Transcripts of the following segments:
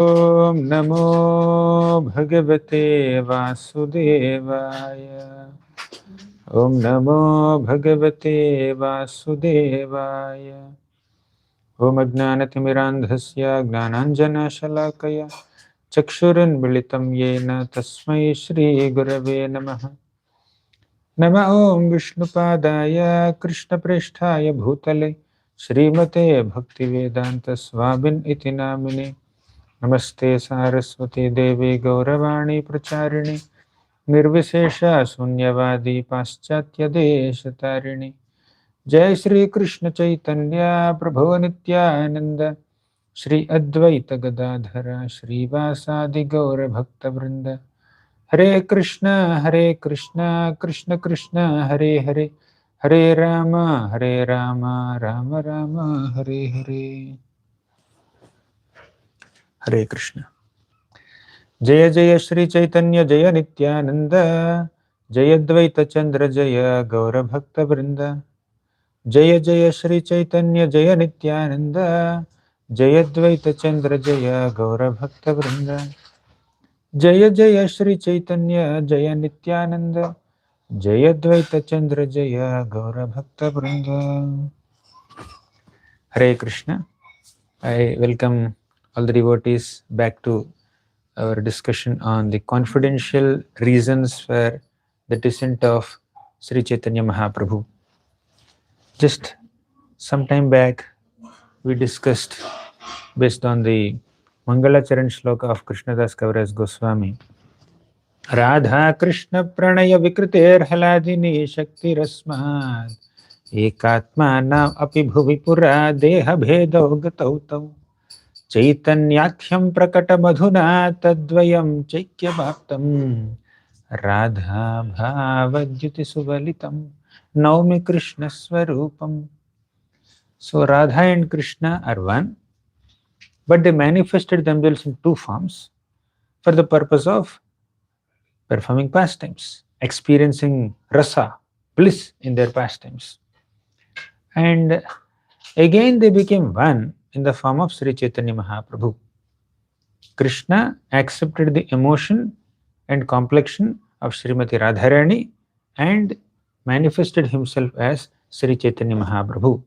Om Namo Bhagavate Vasudevaya. Om Namo Bhagavate Vasudevaya. Om Ajnanatimirandhasya Gnananjana Shalakaya Chakshuranmilitam Yena Tasmai Shri Gurave Namaha. Nama Om Vishnupadaya Krishna Presthaya Bhutale Srimate Bhaktivedanta Swabin Iti Namine. Namaste Saraswati Devi Gauravani Pracharini Nirvishesha Sunyavadi Paschatya Desatarini. Jai Shri Krishna Chaitanya Prabhu Nitya-nanda Shri Advaita Gadadhara Shri Vasadi Gaura Bhakta Vrinda. Hare Krishna Krishna Krishna Hare Hare Hare Rama Rama Rama Hare Hare. Hare Krishna. Jaya Jaya Sri Chaitanya Jaya Nitya-nanda Jaya Dvaita Chandra Jaya Gaura Bhakta Vrinda. Jaya Jaya Sri Chaitanya Jaya Nitya-nanda Jaya Dvaita Chandra Jaya Gaura Bhakta Vrinda. Jaya Jaya Sri Chaitanya Jaya Nitya-nanda Jaya Dvaita Chandra Jaya Gaura Bhakta Vrinda. Hare Krishna. I welcome all the devotees back to our discussion on the confidential reasons for the descent of Sri Chaitanya Mahaprabhu. Just some time back, we discussed, based on the Mangala Charan Shloka of Krishnadas Kaviraj Goswami, Radha Krishna Pranaya Vikriter Haladini Shakti Rasmad Ekatma Nam Api Bhuvi Pura Deha Bhedo Gatau Chaitanyathyam Prakata Madhuna Tadvayam Chaikya Bhaktam Radha Bhavadyuti Suvalitam Naumi Krishna Swarupam. So Radha and Krishna are one, but they manifested themselves in two forms for the purpose of performing pastimes, experiencing rasa, bliss in their pastimes. And again they became one in the form of Sri Chaitanya Mahaprabhu. Krishna accepted the emotion and complexion of Srimati Radharani and manifested himself as Sri Chaitanya Mahaprabhu.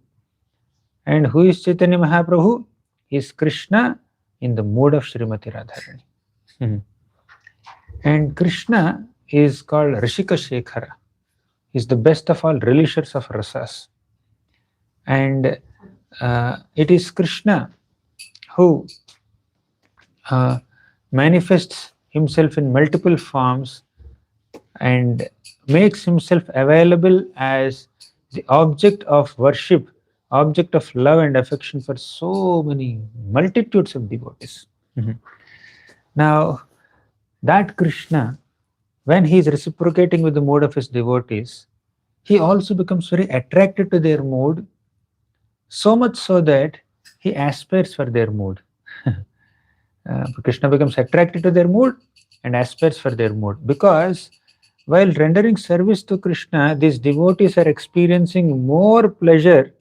And who is Chaitanya Mahaprabhu? He is Krishna in the mood of Srimati Radharani. And Krishna is called Rishika Shekhara. He is the best of all relishers of rasas. And it is Krishna who manifests himself in multiple forms and makes himself available as the object of worship, object of love and affection for so many multitudes of devotees. Now, that Krishna, when he is reciprocating with the mood of his devotees, he also becomes very attracted to their mood, so much so that he aspires for their mood. Krishna becomes attracted to their mood and aspires for their mood, because while rendering service to Krishna, these devotees are experiencing more pleasure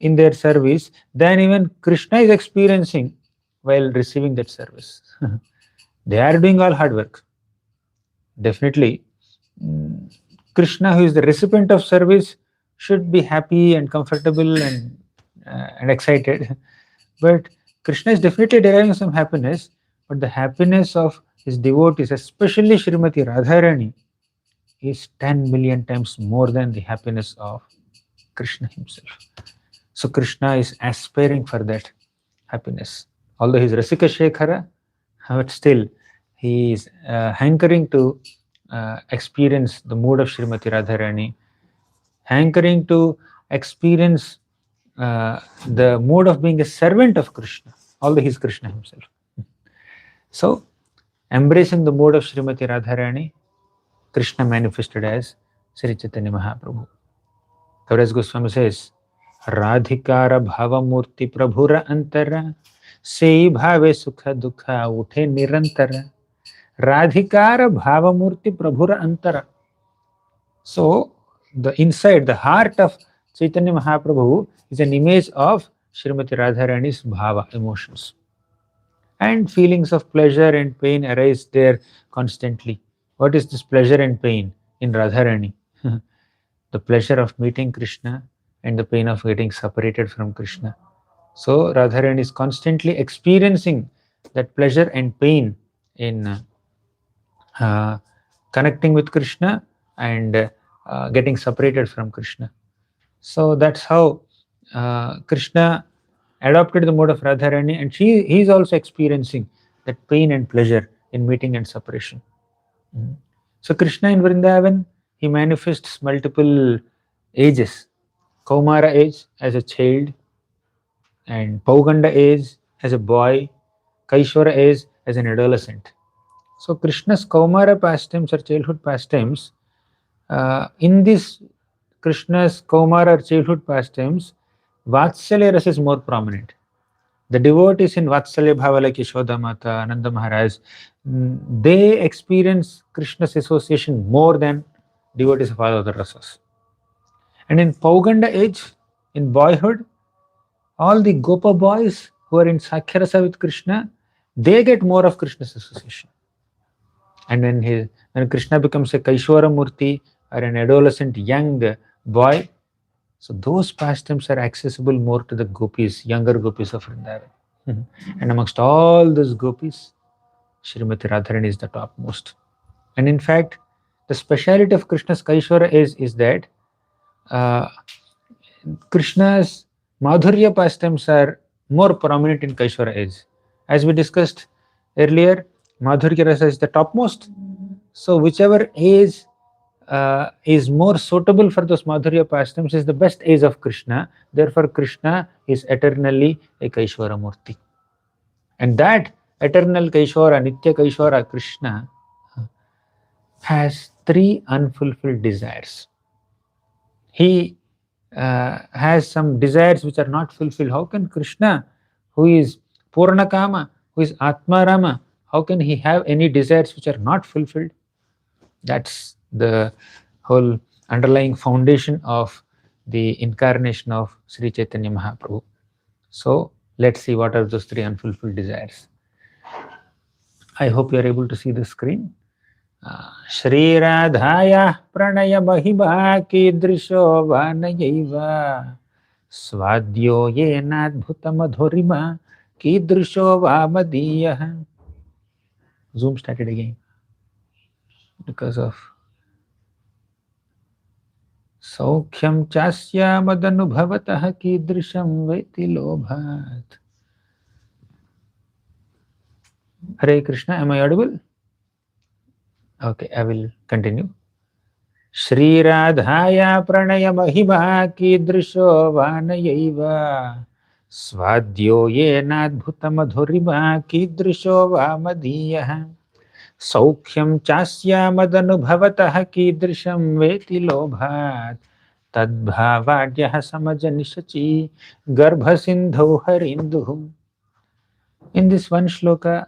in their service than even Krishna is experiencing while receiving that service. They are doing all hard work. Definitely, Krishna, who is the recipient of service, should be happy and comfortable and excited. But Krishna is definitely deriving some happiness, but the happiness of his devotees, especially Srimati Radharani, is 10 million times more than the happiness of Krishna himself. So Krishna is aspiring for that happiness. Although he is Rasika Shekhara, but still he is hankering to experience the mood of Srimati Radharani, hankering to experience the mood of being a servant of Krishna, although he is Krishna himself. So, embracing the mood of Srimati Radharani, Krishna manifested as Sri Chaitanya Mahaprabhu. Kaviraj Goswami says, Radhikara Bhavamurti Prabhura Antara Sei Bhave Sukha Dukha Uthe Nirantara. Radhikara Bhavamurti Prabhura Antara. So, the inside, the heart of Chaitanya Mahaprabhu is an image of Srimati Radharani's bhava, emotions. And feelings of pleasure and pain arise there constantly. What is this pleasure and pain in Radharani? The pleasure of meeting Krishna and the pain of getting separated from Krishna. So Radharani is constantly experiencing that pleasure and pain in connecting with Krishna and getting separated from Krishna. So that's how Krishna adopted the mode of Radharani, and he is also experiencing that pain and pleasure in meeting and separation. So Krishna in Vrindavan, he manifests multiple ages. Kaumara age as a child, and Pauganda age as a boy, Kaishwara age as an adolescent. So Krishna's Kaumara pastimes or childhood pastimes, in this Krishna's Kaumara or childhood pastimes, Vatsalya rasa is more prominent. The devotees in Vatsalya Bhava like Yashoda Mata, Ananda Maharaj, they experience Krishna's association more than devotees of all other rasas. And in Pauganda age, in boyhood, all the Gopa boys who are in Sakhyarasa with Krishna, they get more of Krishna's association. And when Krishna becomes a Kaishwara Murti or an adolescent young boy, so those pastimes are accessible more to the gopis, younger gopis of Vrindavan. And amongst all those gopis, Srimati Radharani is the topmost. And in fact, the speciality of Krishna's Kaishwara is that Krishna's Madhurya pastimes are more prominent in Kaishwara age. As we discussed earlier, Madhurya rasa is the topmost. So whichever age is more suitable for those Madhurya pastimes is the best age of Krishna. Therefore, Krishna is eternally a Kaishwara Murti. And that eternal Kaishwara, Nitya Kaishwara Krishna has three unfulfilled desires. He has some desires which are not fulfilled. How can Krishna, who is Purnakama, who is Atmarama, how can he have any desires which are not fulfilled? That's the whole underlying foundation of the incarnation of Sri Chaitanya Mahaprabhu. So let's see what are those three unfulfilled desires. I hope you are able to see the screen. Shri Radhaya Pranaya Mahima Kidrisho Vanayaiva Swadyo Yenadbhuta Madhurima Kidrisho Vamadiyah. Zoom started again because of Saukhyam Chasya Madanubhavatah Kidrisham Veti Lobhat. Hare Krishna, am I audible? Okay, I will continue. Shri Radhaya Pranaya Mahima Kidrisho Vanayaiva Swadyo Yenadbhuta Madhurima Kidrisho Vamadiyah Saukhyam Chasya Madanubhavatah Kidrisham Veti Lobhat Tadbhavadyah Samajanishachi Garbhasindhau Harinduhu. In this one shloka,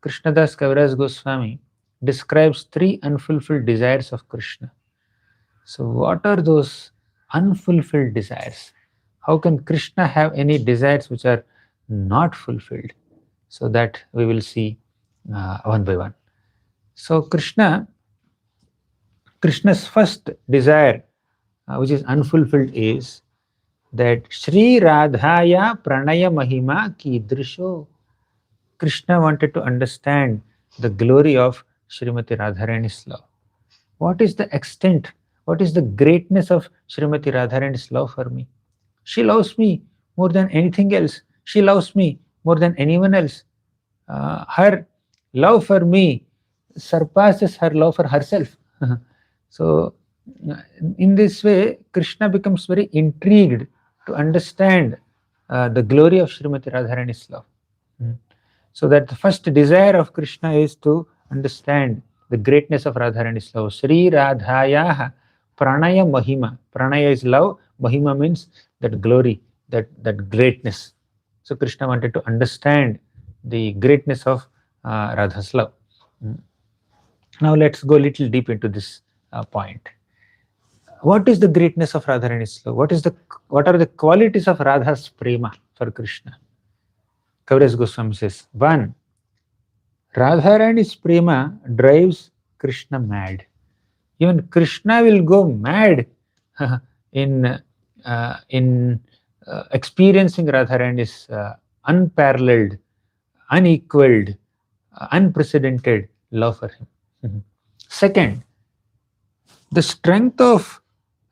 Krishnadas Kaviraj Goswami describes three unfulfilled desires of Krishna. So what are those unfulfilled desires? How can Krishna have any desires which are not fulfilled? So that we will see one by one. So Krishna's first desire, which is unfulfilled, is that Shri Radhaya Pranaya Mahima Kidrisho. Krishna wanted to understand the glory of Srimati Radharani's love. What is the extent, what is the greatness of Srimati Radharani's love for me? She loves me more than anything else. She loves me more than anyone else. Her love for me surpasses her love for herself. So, in this way, Krishna becomes very intrigued to understand the glory of Srimati Radharani's love. So that the first desire of Krishna is to understand the greatness of Radharani's love. Sri Radhaya Pranaya Mahima. Pranaya is love, Mahima means that glory, that greatness. So Krishna wanted to understand the greatness of Radha's love. Now let's go a little deep into this point. What is the greatness of Radharani's love? What are the qualities of Radha's prema for Krishna? Kaviraj Goswami says, 1. Radharani's prema drives Krishna mad. Even Krishna will go mad in experiencing Radharani's unparalleled, unequaled, unprecedented love for him. Second, the strength of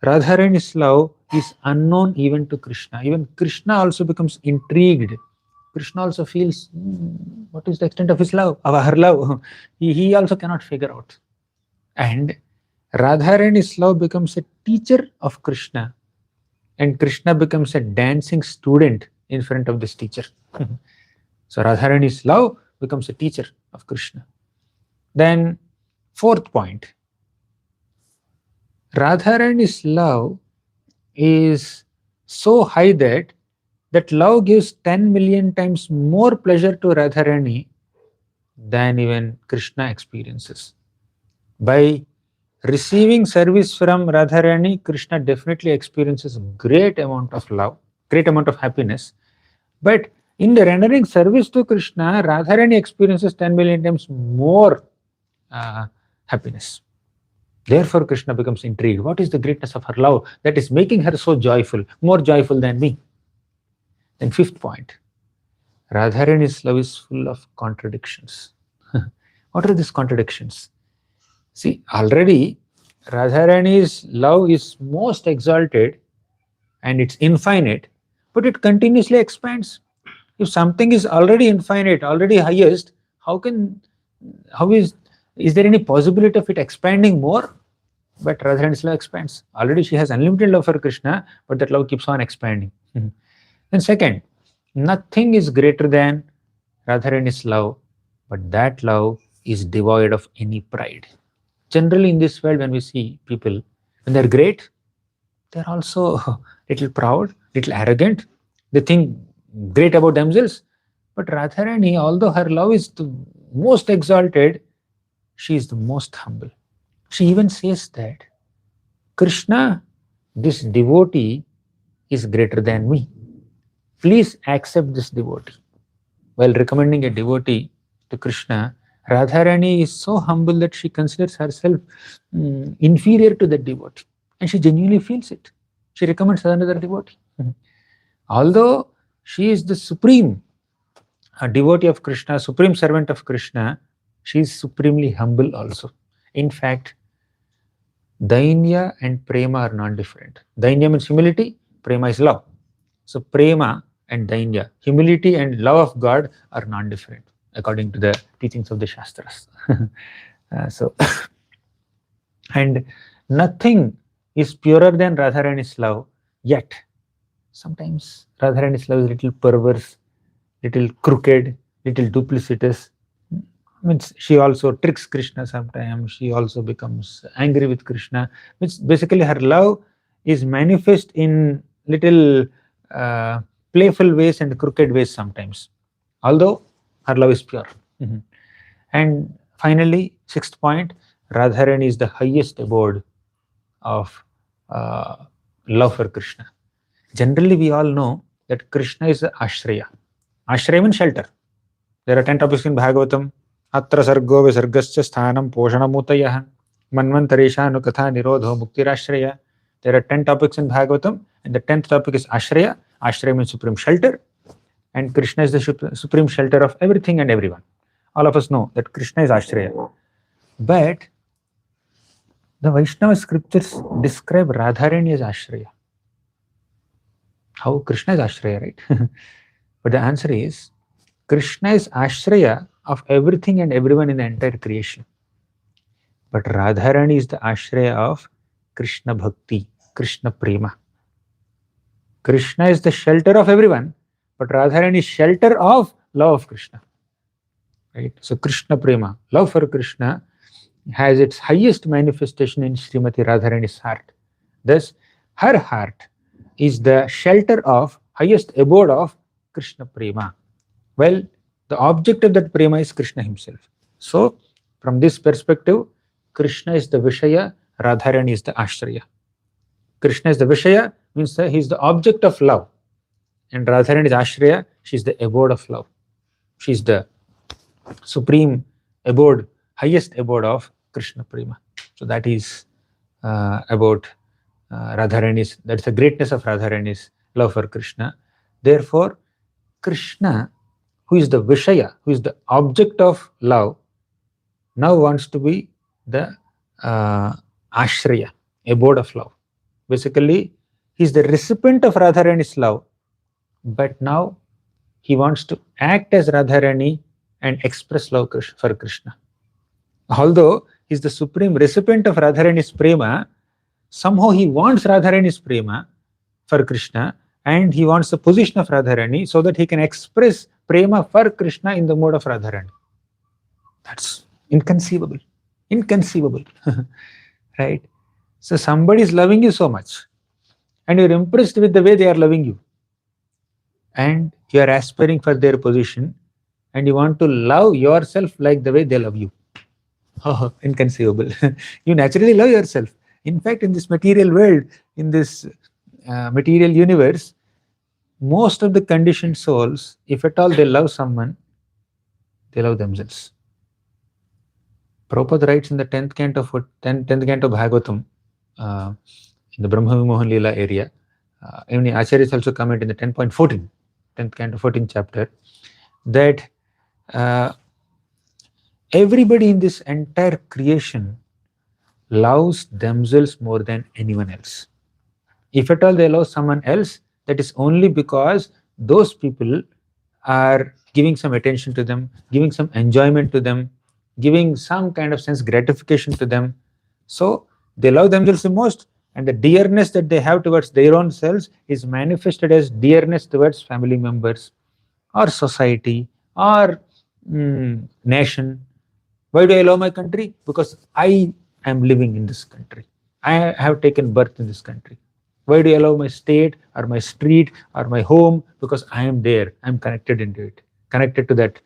Radharani's love is unknown even to Krishna. Even Krishna also becomes intrigued. Krishna also feels, what is the extent of his love, of her love? He also cannot figure out. And Radharani's love becomes a teacher of Krishna, and Krishna becomes a dancing student in front of this teacher. So Radharani's love becomes a teacher of Krishna. Then, fourth point, Radharani's love is so high that love gives 10 million times more pleasure to Radharani than even Krishna experiences. By receiving service from Radharani, Krishna definitely experiences great amount of love, great amount of happiness. But in the rendering service to Krishna, Radharani experiences 10 million times more happiness. Therefore, Krishna becomes intrigued. What is the greatness of her love that is making her so joyful, more joyful than me? Then fifth point, Radharani's love is full of contradictions. What are these contradictions? See, already Radharani's love is most exalted and it's infinite, but it continuously expands. If something is already infinite, already highest, is there any possibility of it expanding more? But Radharani's love expands. Already she has unlimited love for Krishna, but that love keeps on expanding. And second, nothing is greater than Radharani's love, but that love is devoid of any pride. Generally in this world, when we see people, when they're great, they're also little proud, little arrogant. They think great about themselves. But Radharani, although her love is the most exalted, she is the most humble. She even says that, Krishna, this devotee is greater than me. Please accept this devotee. While recommending a devotee to Krishna, Radharani is so humble that she considers herself inferior to that devotee. And she genuinely feels it. She recommends another devotee. Although she is the supreme devotee of Krishna, supreme servant of Krishna, she is supremely humble also. In fact, Dainya and Prema are not different. Dainya means humility, Prema is love. So Prema and Dainya, humility and love of God, are not different according to the teachings of the Shastras. And nothing is purer than Radharani's love, yet sometimes Radharani's love is little perverse, little crooked, little duplicitous. Means she also tricks Krishna sometimes, she also becomes angry with Krishna. Which basically her love is manifest in little playful ways and crooked ways sometimes, although her love is pure. And finally, sixth point, Radharani is the highest abode of love for Krishna. Generally, we all know that Krishna is the Ashraya. Ashraya means shelter. There are 10 topics in Bhagavatam. Atra sargo visargasya sthanam poshanamutayah manvantaresha nukatha nirodho muktirashraya. There are 10 topics in Bhagavatam, and the 10th topic is Ashraya. Ashraya means supreme shelter, and Krishna is the supreme shelter of everything and everyone. All of us know that Krishna is Ashraya. But the Vaishnava scriptures describe Radharani as Ashraya. How Krishna is Ashraya, right? But the answer is, Krishna is Ashraya of everything and everyone in the entire creation. But Radharani is the Ashraya of Krishna Bhakti, Krishna Prema. Krishna is the shelter of everyone, but Radharani is shelter of love of Krishna. Right? So Krishna Prema, love for Krishna, has its highest manifestation in Srimati Radharani's heart. Thus, her heart is the shelter of, highest abode of Krishna Prema. Well, the object of that Prema is Krishna himself. So, from this perspective, Krishna is the Vishaya, Radharani is the Ashraya. Krishna is the Vishaya, means that he is the object of love. And Radharani is Ashraya, she is the abode of love. She is the supreme abode, highest abode of Krishna Prema. So that is about Radharani's, that's the greatness of Radharani's love for Krishna. Therefore, Krishna, who is the Vishaya, who is the object of love, now wants to be the Ashraya, abode of love. Basically, he is the recipient of Radharani's love, but now he wants to act as Radharani and express love for Krishna. Although he is the supreme recipient of Radharani's prema, somehow he wants Radharani's prema for Krishna, and he wants the position of Radharani so that he can express prema for Krishna in the mode of Radharani. That's inconceivable. Inconceivable. Right? So somebody is loving you so much, and you're impressed with the way they are loving you, and you are aspiring for their position, and you want to love yourself like the way they love you. Oh, inconceivable. You naturally love yourself. In fact, in this material world, in this material universe, most of the conditioned souls, if at all they love someone, they love themselves. Prabhupada writes in the 10th canto of Bhagavatam, in the Brahma Vimohan Leela area, even the Acharyas also comment in the 10.14, 10th canto, 14th chapter, that everybody in this entire creation loves themselves more than anyone else. If at all they love someone else, that is only because those people are giving some attention to them, giving some enjoyment to them, giving some kind of sense gratification to them. So they love themselves the most, and the dearness that they have towards their own selves is manifested as dearness towards family members or society or nation. Why do I love my country? Because I am living in this country. I have taken birth in this country. Why do I love my state or my street or my home? Because I am there. I am connected into it, connected to that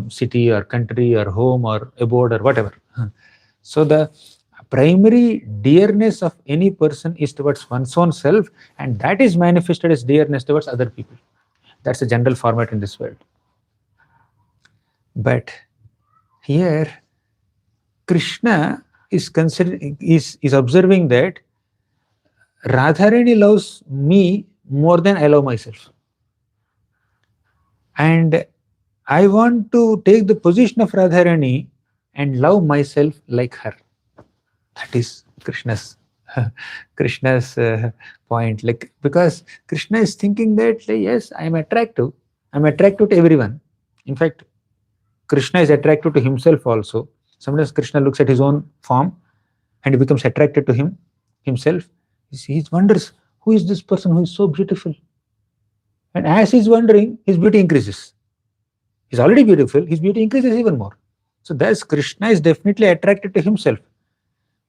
city or country or home or abode or whatever. So the primary dearness of any person is towards one's own self, and that is manifested as dearness towards other people. That's the general format in this world. But here, Krishna is observing that Radharani loves me more than I love myself. And I want to take the position of Radharani and love myself like her. That is Krishna's point. Like, because Krishna is thinking that, like, yes, I am attractive. I am attractive to everyone. In fact, Krishna is attracted to himself also. Sometimes Krishna looks at his own form and he becomes attracted to himself. He wonders, who is this person who is so beautiful? And as he's wondering, his beauty increases. He's already beautiful, his beauty increases even more. So thus Krishna is definitely attracted to himself.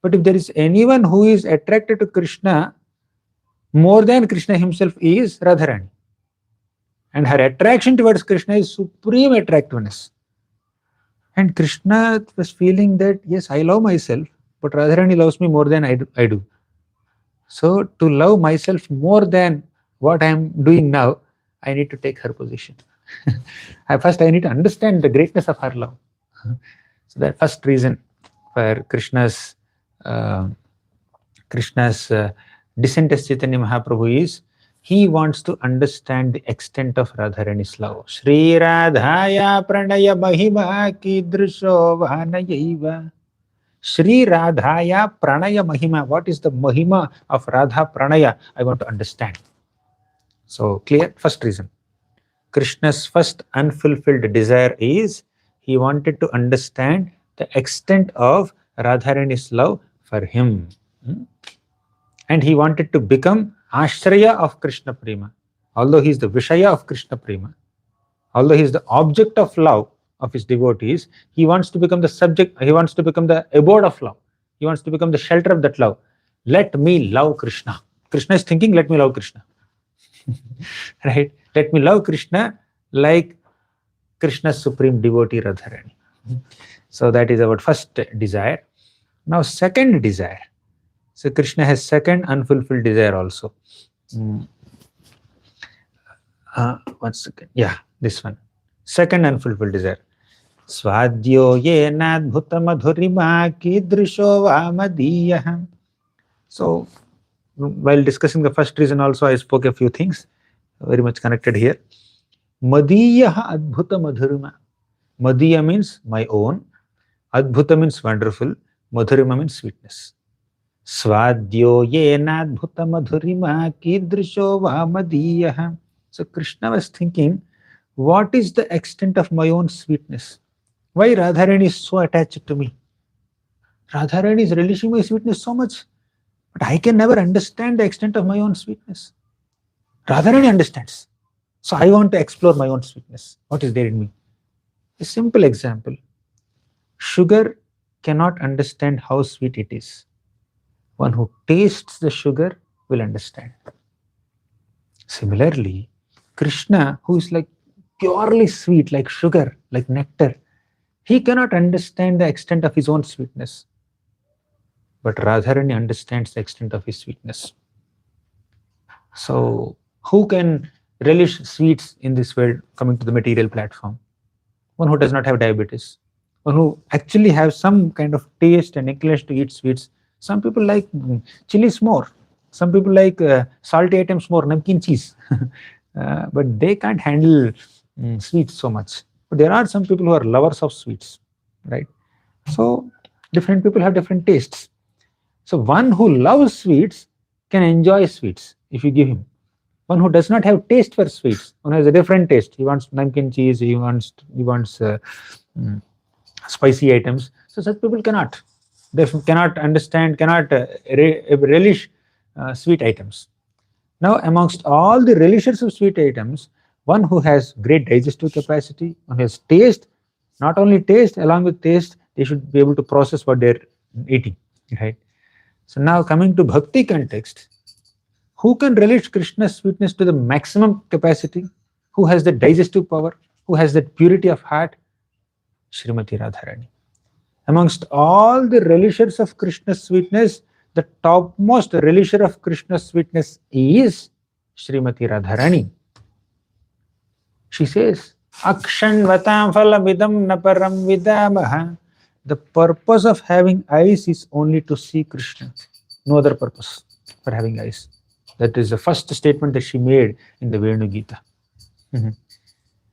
But if there is anyone who is attracted to Krishna more than Krishna himself, is Radharani. And her attraction towards Krishna is supreme attractiveness. And Krishna was feeling that, yes, I love myself, but Radharani loves me more than I do. So to love myself more than what I am doing now, I need to take her position. First, I need to understand the greatness of her love. So that first reason for Krishna's descent as Chaitanya Mahaprabhu is, he wants to understand the extent of Radharani's love. Sri Radhaya Pranaya Mahima Kidrisho Vanayaiva. Sri Radhaya Pranaya Mahima. What is the Mahima of Radha Pranaya? I want to understand. So clear? First reason. Krishna's first unfulfilled desire is he wanted to understand the extent of Radharani's love for him. And he wanted to become Ashraya of Krishna Prema. Although he is the Vishaya of Krishna Prema, although he is the object of love of his devotees, he wants to become the subject, he wants to become the abode of love. He wants to become the shelter of that love. Let me love Krishna. Krishna is thinking, let me love Krishna. Right? Let me love Krishna like Krishna's supreme devotee Radharani. So that is our first desire. Now second desire. So Krishna has second unfulfilled desire also. 1 second. Yeah, this one. Second unfulfilled desire. Swadhyo yenadbhuta madhurima kidrisho vamadiyah. So, while discussing the first reason also, I spoke a few things very much connected here. Madiyah adbhuta madhurima. Madiya means my own. Adbhuta means wonderful. Madhurima means sweetness. Swadhyo yenadbhuta madhurima kidrisho vamadiyah. So Krishna was thinking, what is the extent of my own sweetness? Why Radharani is so attached to me? Radharani is relishing my sweetness so much, but I can never understand the extent of my own sweetness. Radharani understands. So I want to explore my own sweetness. What is there in me? A simple example. Sugar cannot understand how sweet it is. One who tastes the sugar will understand. Similarly, Krishna, who is like purely sweet, like sugar, like nectar, he cannot understand the extent of his own sweetness. But Radharani understands the extent of his sweetness. So, who can relish sweets in this world coming to the material platform? One who does not have diabetes, one who actually has some kind of taste and inclination to eat sweets. Some people like chilies more, some people like salty items more, namkeen cheese, but they can't handle sweets so much. But there are some people who are lovers of sweets, right? So different people have different tastes. So one who loves sweets can enjoy sweets if you give him. One who does not have taste for sweets, one has a different taste. He wants namkeen cheese, he wants spicy items. So such people cannot. They cannot understand, cannot relish sweet items. Now, amongst all the relishers of sweet items, one who has great digestive capacity, one who has taste, not only taste, along with taste, they should be able to process what they're eating, right? So now coming to bhakti context, who can relish Krishna's sweetness to the maximum capacity? Who has the digestive power? Who has that purity of heart? Srimati Radharani. Amongst all the relishers of Krishna's sweetness, the topmost relisher of Krishna's sweetness is Srimati Radharani. She says, Akshanvatam phalabidam naparam vidamaha. The purpose of having eyes is only to see Krishna. No other purpose for having eyes. That is the first statement that she made in the Venu Gita.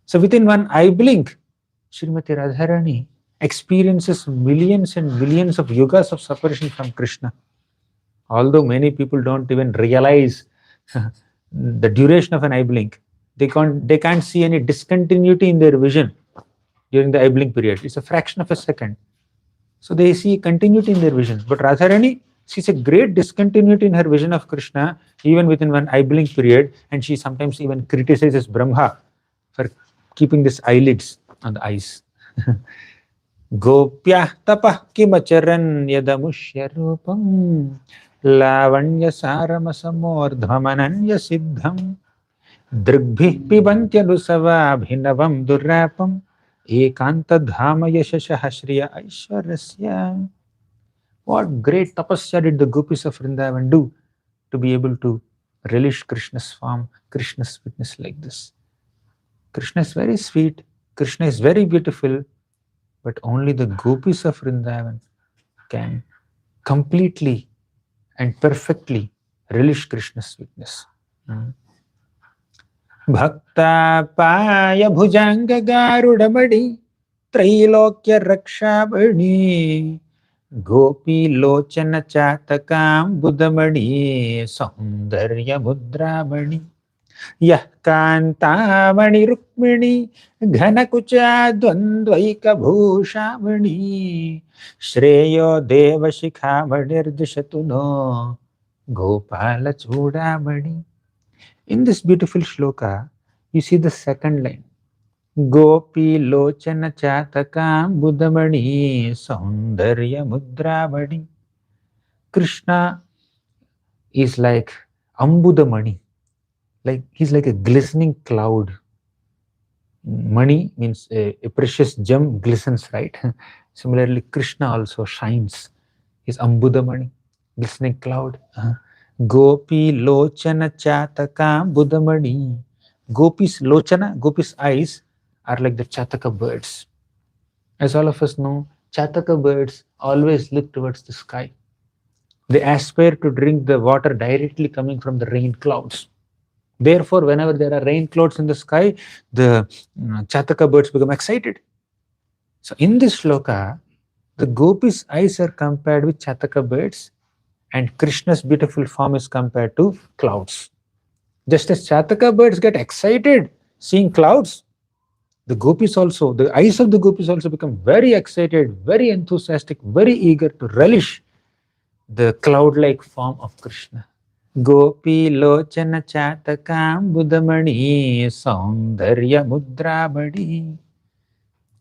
So within one eye blink, Srimati Radharani experiences millions and millions of yugas of separation from Krishna. Although many people don't even realize the duration of an eye blink, they can't see any discontinuity in their vision during the eye blink period. It's a fraction of a second. So they see continuity in their vision. But Radharani sees a great discontinuity in her vision of Krishna even within one eye blink period, and she sometimes even criticizes Brahma for keeping these eyelids on the eyes. Gopyah tapah kimacharan yadamushya rupam lavanya saramasamordhamananya siddham drigbhih pibantyadusava bhinavam durrapam ekanta dhama yashashah shriya aishwarasya. What great tapasya did the gopis of Vrindavan do to be able to relish Krishna's form, Krishna's sweetness like this? Krishna is very sweet, Krishna is very beautiful, but only the gopis of Vrindavan can completely and perfectly relish Krishna's sweetness. Bhakta paya bhujanga garudamadi trailokya rakshabani gopi lochana chatakam budamani saundarya mudramani yah kantamani rukmini ghanakucha dvandvaika bhushamani shreyo devashikhamanirjashatuno gopala chudamani. In this beautiful shloka, you see the second line. Gopi lochana chatakam budamani saundarya mudramani. Krishna is like ambudamani. Like he's like a glistening cloud. Mani means a precious gem glistens, right? Similarly, Krishna also shines. He's ambudamani, glistening cloud. Gopi lochana chataka budamani. Gopi's lochana, Gopi's eyes are like the chataka birds. As all of us know, Chataka birds always look towards the sky. They aspire to drink the water directly coming from the rain clouds. Therefore, whenever there are rain clouds in the sky, the Chataka birds become excited. So in this shloka, the gopis' eyes are compared with Chataka birds, and Krishna's beautiful form is compared to clouds. Just as Chataka birds get excited seeing clouds, the gopis also, the eyes of the gopis also become very excited, very enthusiastic, very eager to relish the cloud-like form of Krishna. Gopi lochana chatakam budamani saundarya mudrabadi.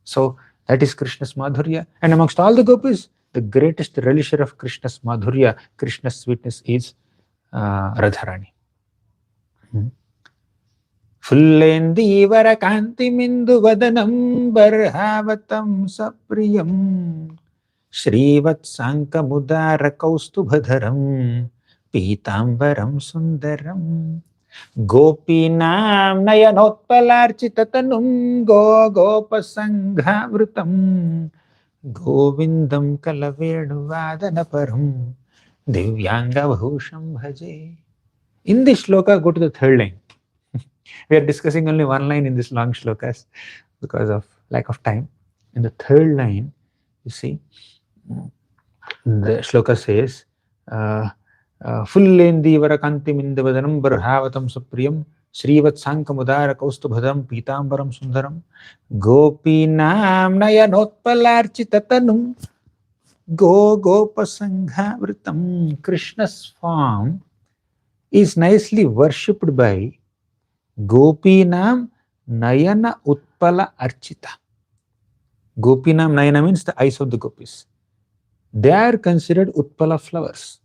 So that is Krishna's madhurya. And amongst all the gopis, the greatest relisher of Krishna's madhurya, Krishna's sweetness is Radharani. Fullendivara kantimindu vadanam barhavatam sapriyam Srivatsankamudara kaustubhadharam Pitambaram sundaram Gopinam nayanotpalarchitatanum gopasanghavrutam Govindam kalavenu Divyanga bhusham bhaje. In this shloka, go to the third line. We are discussing only one line in this long shlokas because of lack of time. In the third line, you see, the shloka says, Fullendi varakanti mindabadanam barhavatam supriyam Srivat sankamudara kaustubhadam pitambaram sundaram Gopinam nayanotpalarchitatanum Gopasangha vritam. Krishna's form is nicely worshipped by Gopinam Nayana Utpala Archita. Gopinam Nayana means the eyes of the gopis. They are considered Utpala flowers.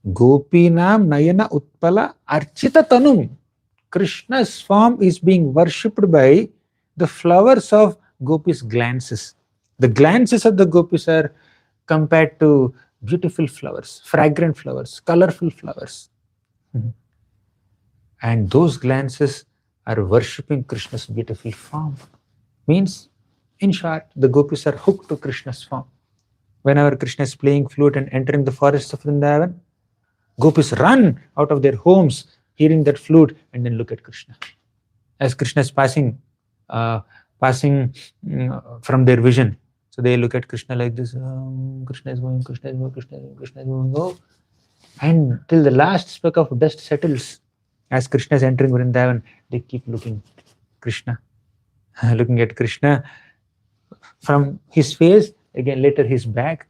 Gopinam Nayana Utpala Archita Tanum. Krishna's form is being worshipped by the flowers of gopis' glances. The glances of the gopis are compared to beautiful flowers, fragrant flowers, colorful flowers. And those glances are worshipping Krishna's beautiful form. Means, in short, the gopis are hooked to Krishna's form. Whenever Krishna is playing flute and entering the forests of Vrindavan, gopis run out of their homes, hearing that flute, and then look at Krishna. As Krishna is passing from their vision, so they look at Krishna like this. Krishna is going, Krishna is going, Krishna is going, Krishna is going. Oh. And till the last speck of dust settles, as Krishna is entering Vrindavan, they keep looking at Krishna, looking at Krishna from his face, again later his back.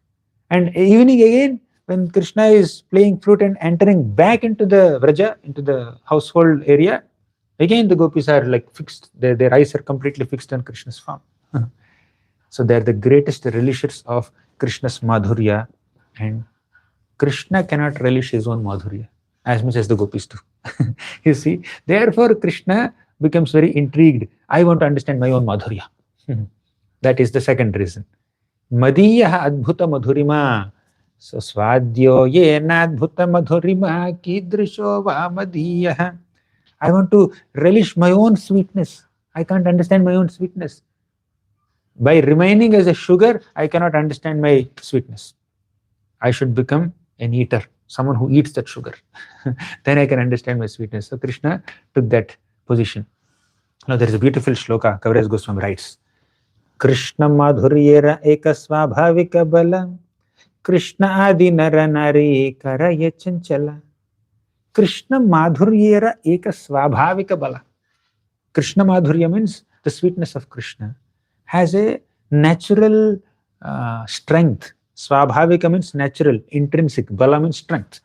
And evening again, when Krishna is playing flute and entering back into the Vraja, into the household area, again the gopis are like fixed, their eyes are completely fixed on Krishna's form. So they are the greatest relishers of Krishna's madhurya, and Krishna cannot relish his own madhurya as much as the gopis do. You see, therefore Krishna becomes very intrigued. I want to understand my own madhurya. That is the second reason. Madiyaha adbhuta madhurima. So swadyo yena adbhuta madhurima kidrisho va madiyaha. I want to relish my own sweetness. I can't understand my own sweetness. By remaining as a sugar, I cannot understand my sweetness. I should become an eater, someone who eats that sugar. Then I can understand my sweetness. So Krishna took that position. Now there is a beautiful shloka, Kaviraj Goswami writes, Krishna madhuryera eka svabhavika bala Krishna adi nara nari karaya chanchala. Krishna madhuryera eka svabhavika bala. Krishna madhurya means the sweetness of Krishna has a natural strength. Svabhavika means natural, intrinsic. Bala means strength.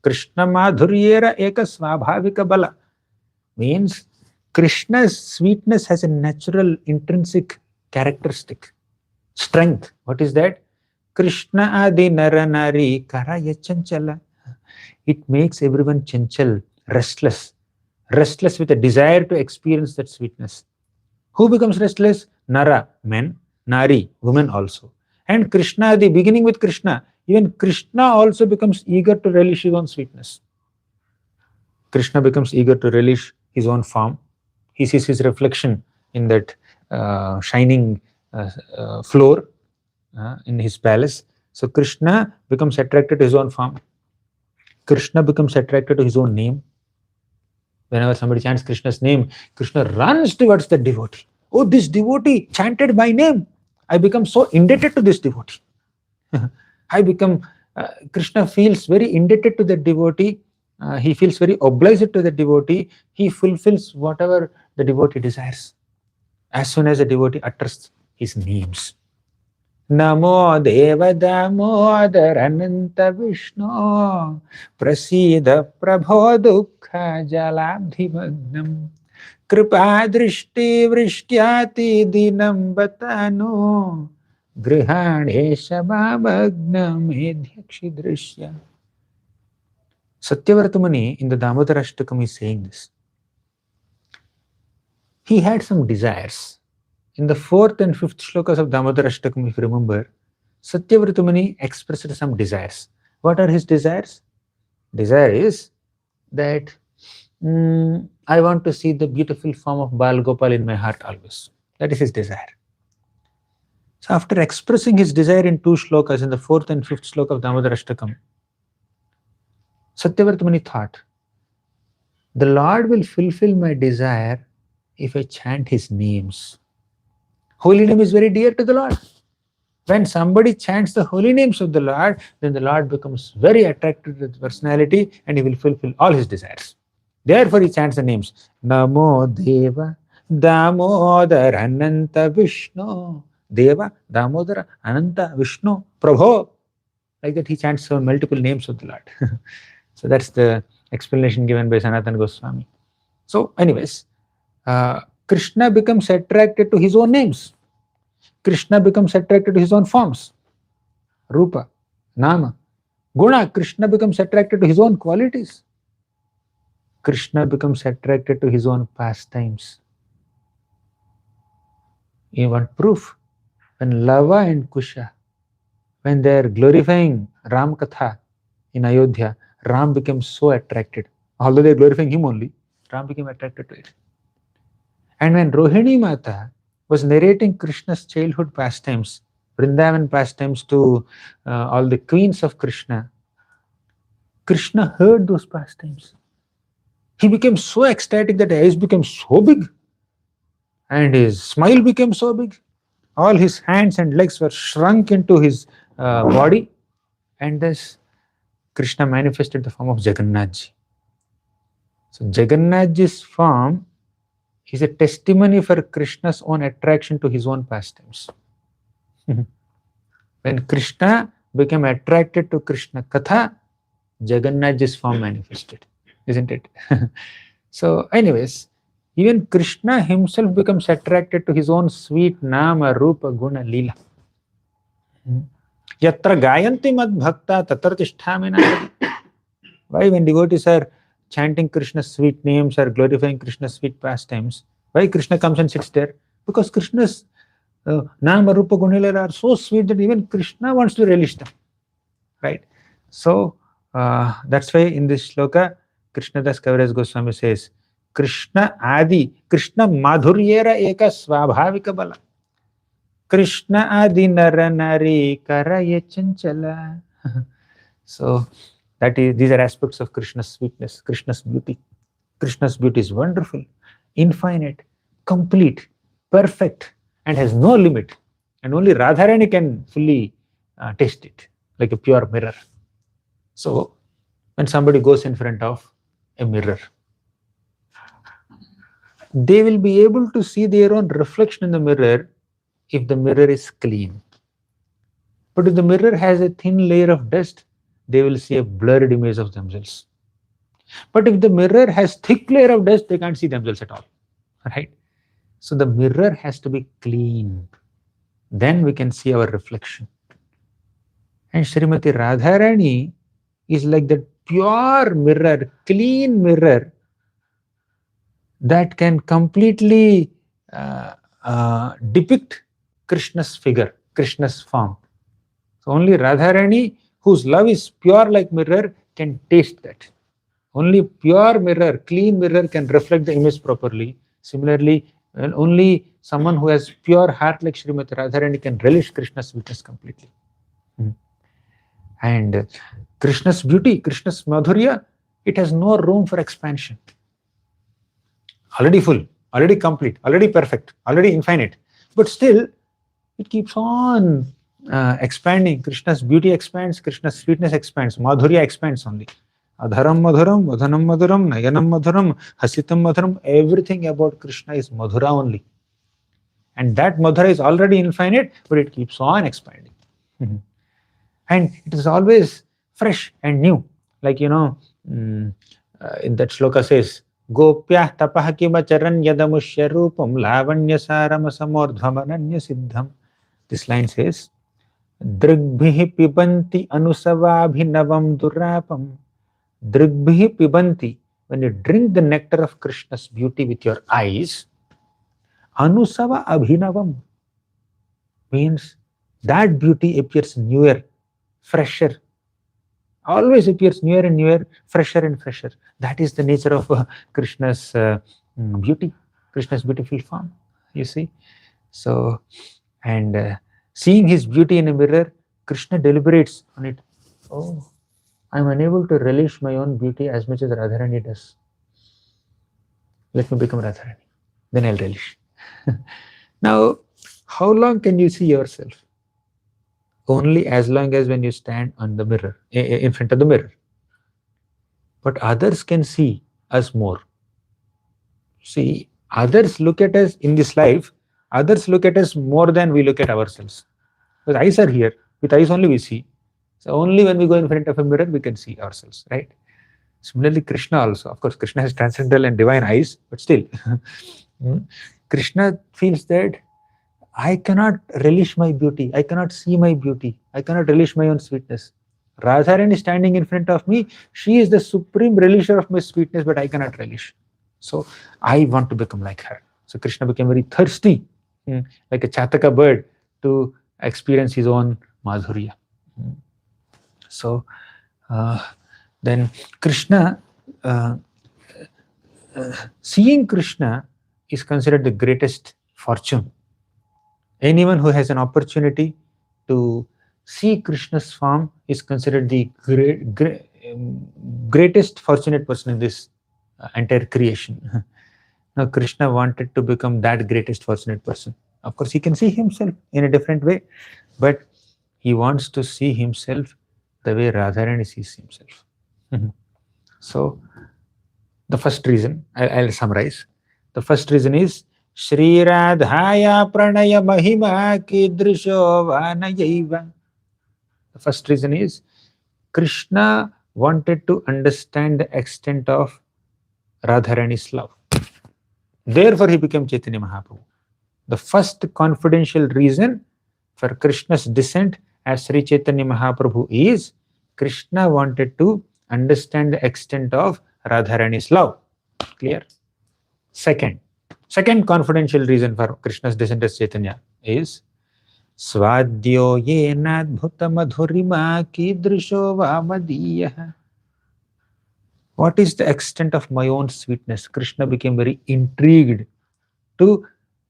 Krishna madhuryera eka svabhavika bala means Krishna's sweetness has a natural, intrinsic characteristic. Strength. What is that? Krishna adi nara nari karaya chanchala. It makes everyone chanchal, restless with a desire to experience that sweetness. Who becomes restless? Nara, men, nari, women also. And Krishna, the beginning with Krishna, even Krishna also becomes eager to relish his own sweetness. Krishna becomes eager to relish his own form. He sees his reflection in that shining floor in his palace. So Krishna becomes attracted to his own form. Krishna becomes attracted to his own name. Whenever somebody chants Krishna's name, Krishna runs towards the devotee. Oh, this devotee chanted my name. I become so indebted to this devotee. I become, Krishna feels very indebted to the devotee. He feels very obliged to the devotee. He fulfills whatever the devotee desires. As soon as the devotee utters his names. Namo Deva Damodar Ananta Vishnu Prasida Prabho Dukha Jalabdhimagnam Kripa Drishti Vrishtyati Dinam Batano Grihadesha Babhagnam Edhyakshi Drishya. Satyavartamani in the Damodara Ashtakam is saying this. He had some desires. In the 4th and 5th shlokas of Damodara Ashtakam, if you remember, Satyavartamani expressed some desires. What are his desires? Desire is that I want to see the beautiful form of Bal Gopal in my heart always. That is his desire. So after expressing his desire in 2 shlokas, in the 4th and 5th shloka of Damodara Ashtakam, Satyavartamani thought, the Lord will fulfill my desire if I chant his names. Holy name is very dear to the Lord. When somebody chants the holy names of the Lord, then the Lord becomes very attracted to the personality and he will fulfill all his desires. Therefore he chants the names. Namo Deva Damodar Ananta Vishnu. Deva Damodara Ananta Vishnu Prabhu. Like that he chants multiple names of the Lord. So that's the explanation given by Sanatana Goswami. So anyways, Krishna becomes attracted to his own names. Krishna becomes attracted to his own forms. Rupa, Nama, Guna. Krishna becomes attracted to his own qualities. Krishna becomes attracted to his own pastimes. You want proof? When Lava and Kusha, when they are glorifying Ram Katha in Ayodhya, Ram becomes so attracted. Although they are glorifying him only, Ram became attracted to it. And when Rohini Mata was narrating Krishna's childhood pastimes, Vrindavan pastimes to all the queens of Krishna, Krishna heard those pastimes. He became so ecstatic that his eyes became so big and his smile became so big. All his hands and legs were shrunk into his body, and thus Krishna manifested the form of Jagannathji. So Jagannathji's form is a testimony for Krishna's own attraction to his own pastimes. When Krishna became attracted to Krishna Katha, Jagannathji's form manifested, isn't it? So anyways, even Krishna himself becomes attracted to his own sweet Nama, Rupa, Guna, Leela. Yatra gayanti mad bhakta tatra tisthami nagati. Why when devotees are chanting Krishna's sweet names or glorifying Krishna's sweet pastimes, why Krishna comes and sits there? Because Krishna's Nama, Rupa, Guna, Leela are so sweet that even Krishna wants to relish them. Right? So that's why in this shloka, Krishnadas Kaviraj Goswami says, Krishna Adi, Krishna Madhuryera Eka Swabhavika Bala. Krishna Adi Nara Nari Karaya Chanchala. So that is, these are aspects of Krishna's sweetness, Krishna's beauty. Krishna's beauty is wonderful, infinite, complete, perfect, and has no limit. And only Radharani can fully taste it, like a pure mirror. So when somebody goes in front of a mirror, they will be able to see their own reflection in the mirror if the mirror is clean. But if the mirror has a thin layer of dust, they will see a blurred image of themselves. But if the mirror has thick layer of dust, they can't see themselves at all. Right? So the mirror has to be clean. Then we can see our reflection. And Srimati Radharani is like that pure mirror, clean mirror that can completely depict Krishna's figure, Krishna's form. So only Radharani, whose love is pure like mirror, can taste that. Only pure mirror, clean mirror can reflect the image properly. Similarly, And only someone who has pure heart like Srimati Radharani can relish Krishna's sweetness completely. And Krishna's beauty, Krishna's madhurya, it has no room for expansion. Already full, already complete, already perfect, already infinite. But still, it keeps on expanding. Krishna's beauty expands, Krishna's sweetness expands, madhurya expands only. Adharam madhuram, vadhanam madhuram, nayanam madhuram, hasitam madhuram, everything about Krishna is madhura only. And that madhura is already infinite, but it keeps on expanding. And it is always fresh and new. Like, in that shloka says, Gopyah tapah kimacharan yadamushya rupam lavanya saramasamordhvamananya siddham. This line says, Drigbhihi pibanti anusavabhinavam durapam. Drigbhihi pibanti. When you drink the nectar of Krishna's beauty with your eyes, anusava abhinavam means that beauty appears newer, fresher, always appears newer and newer, fresher and fresher. That is the nature of Krishna's beauty, Krishna's beautiful form, you see. So, and seeing his beauty in a mirror, Krishna deliberates on it. Oh, I'm unable to relish my own beauty as much as Radharani does. Let me become Radharani. Then I'll relish. Now, how long can you see yourself? Only as long as when you stand on the mirror, in front of the mirror. But others can see us more. See, others look at us in this life, others look at us more than we look at ourselves. Because eyes are here, with eyes only we see. So only when we go in front of a mirror, we can see ourselves, right? Similarly, Krishna also. Of course, Krishna has transcendental and divine eyes, but still, Krishna feels that I cannot relish my beauty. I cannot see my beauty. I cannot relish my own sweetness. Radharani is standing in front of me. She is the supreme relisher of my sweetness, but I cannot relish. So I want to become like her. So Krishna became very thirsty, like a chataka bird, to experience his own madhurya. So then Krishna, seeing Krishna is considered the greatest fortune. Anyone who has an opportunity to see Krishna's form is considered the greatest fortunate person in this entire creation. Now, Krishna wanted to become that greatest fortunate person. Of course, he can see himself in a different way, but he wants to see himself the way Radharani sees himself. So, the first reason, I'll summarize. The first reason is Sri Radhaya Pranaya Mahima Kidrisho Vanayaiva. The first reason is Krishna wanted to understand the extent of Radharani's love. Therefore, he became Chaitanya Mahaprabhu. The first confidential reason for Krishna's descent as Sri Chaitanya Mahaprabhu is Krishna wanted to understand the extent of Radharani's love. Clear? Second confidential reason for Krishna's descent as Chaitanya is Swadyo yenadbhuta madhurima kidrisho vamadiyah. What is the extent of my own sweetness? Krishna became very intrigued to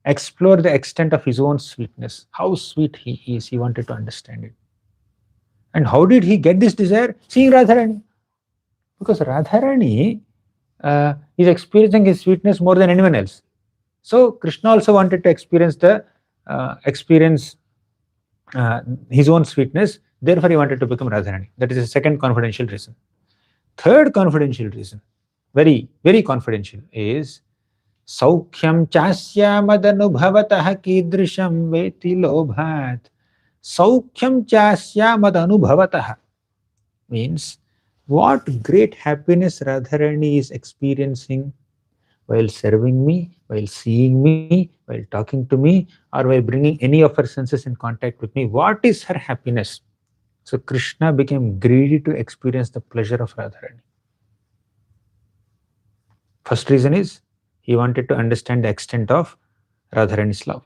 explore the extent of his own sweetness. How sweet he is, he wanted to understand it. And how did he get this desire? Seeing Radharani. Because Radharani is experiencing his sweetness more than anyone else. So Krishna also wanted to experience his own sweetness. Therefore, he wanted to become Radharani. That is the second confidential reason. Third confidential reason, very, very confidential, is Saukhyam chasya madanubhavatah kidrisham veti lobhat. Saukhyam chasya madanubhavatah means what great happiness Radharani is experiencing while serving me, while seeing me, while talking to me, or while bringing any of her senses in contact with me. What is her happiness? So Krishna became greedy to experience the pleasure of Radharani. First reason is he wanted to understand the extent of Radharani's love.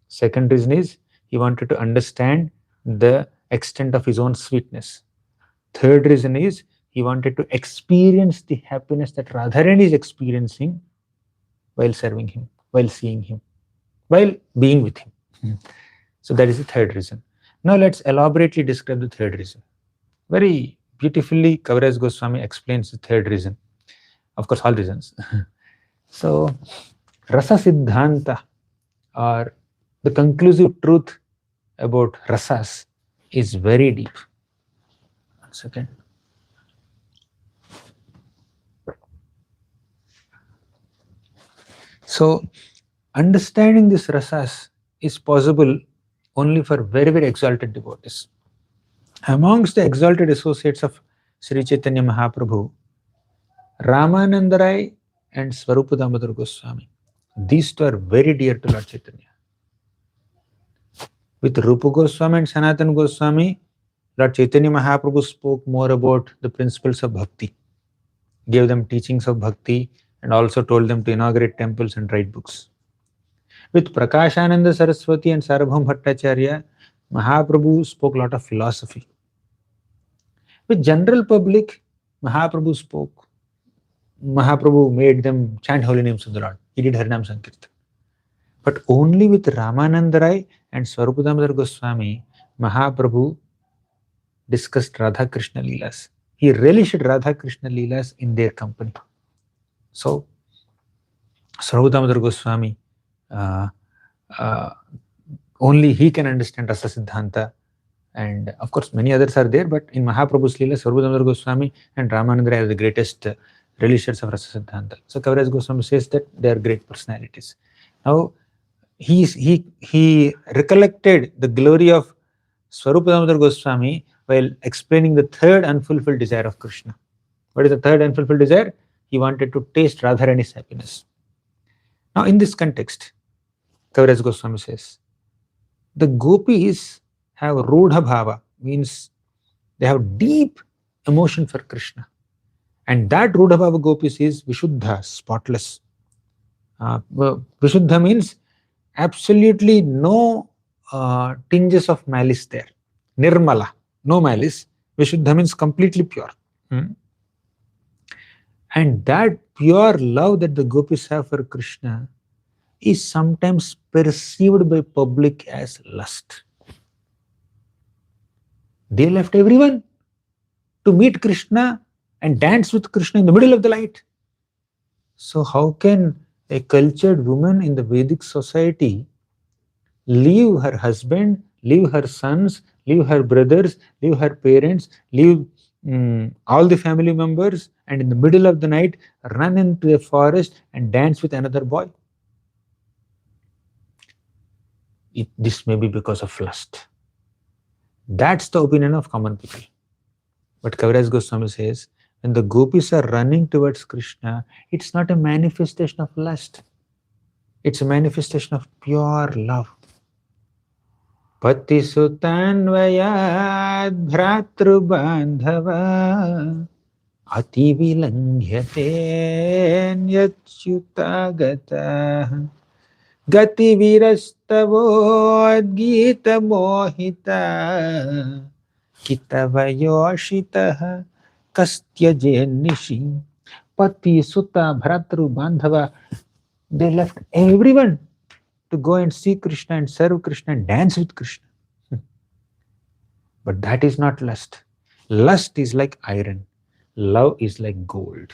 Second reason is he wanted to understand the extent of his own sweetness. Third reason is he wanted to experience the happiness that Radharani is experiencing while serving him. while seeing him, while being with him. So that is the third reason. Now let's elaborately describe the third reason. Very beautifully, Kaviraj Goswami explains the third reason. Of course, all reasons. So, rasa siddhanta, or the conclusive truth about rasas, is very deep. 1 second. So, understanding this rasas is possible only for very, very exalted devotees. Amongst the exalted associates of Sri Chaitanya Mahaprabhu, Ramananda Rai and Swarupa Damodar Goswami, these two are very dear to Lord Chaitanya. With Rupa Goswami and Sanatana Goswami, Lord Chaitanya Mahaprabhu spoke more about the principles of bhakti, gave them teachings of bhakti, and also told them to inaugurate temples and write books. With Prakashananda Saraswati and Sarabham Bhattacharya, Mahaprabhu spoke a lot of philosophy. With general public, Mahaprabhu made them chant holy names of the Lord. He did Harinam Sankirtana. But only with Ramananda Rai and Swarupa Damodar Goswami, Mahaprabhu discussed Radha Krishna Leelas. He relished Radha Krishna Leelas in their company. So, Swarupa Damodar Goswami, only he can understand Rasa Siddhanta, and of course many others are there, but in Mahaprabhu's Leela, Swarupa Damodar Goswami and Ramananda Rai are the greatest relishers of Rasa Siddhanta. So Kaviraj Goswami says that they are great personalities. Now, he recollected the glory of Swarupa Damodar Goswami while explaining the third unfulfilled desire of Krishna. What is the third unfulfilled desire? He wanted to taste Radharani's happiness. Now, in this context, Kaviraj Goswami says, the gopis have rudha bhava, means they have deep emotion for Krishna. And that rudha bhava gopis is Vishuddha, spotless. Vishuddha means absolutely no tinges of malice there. Nirmala, no malice. Vishuddha means completely pure. And that pure love that the gopis have for Krishna is sometimes perceived by public as lust. They left everyone to meet Krishna and dance with Krishna in the middle of the night. So how can a cultured woman in the Vedic society leave her husband, leave her sons, leave her brothers, leave her parents, leave all the family members, and in the middle of the night run into a forest and dance with another boy? This may be because of lust. That's the opinion of common people. But Kaviraj Goswami says, when the gopis are running towards Krishna, it's not a manifestation of lust. It's a manifestation of pure love. Pati sutanvayad bhratru bandhava ati vilanghyate nyachyutagata gati virastavod gita mohita kitavayoshitaha kastyajenishi. Pati sutta bhratru bandhava, they left everyone to go and see Krishna and serve Krishna and dance with Krishna. But that is not lust. Lust is like iron. Love is like gold.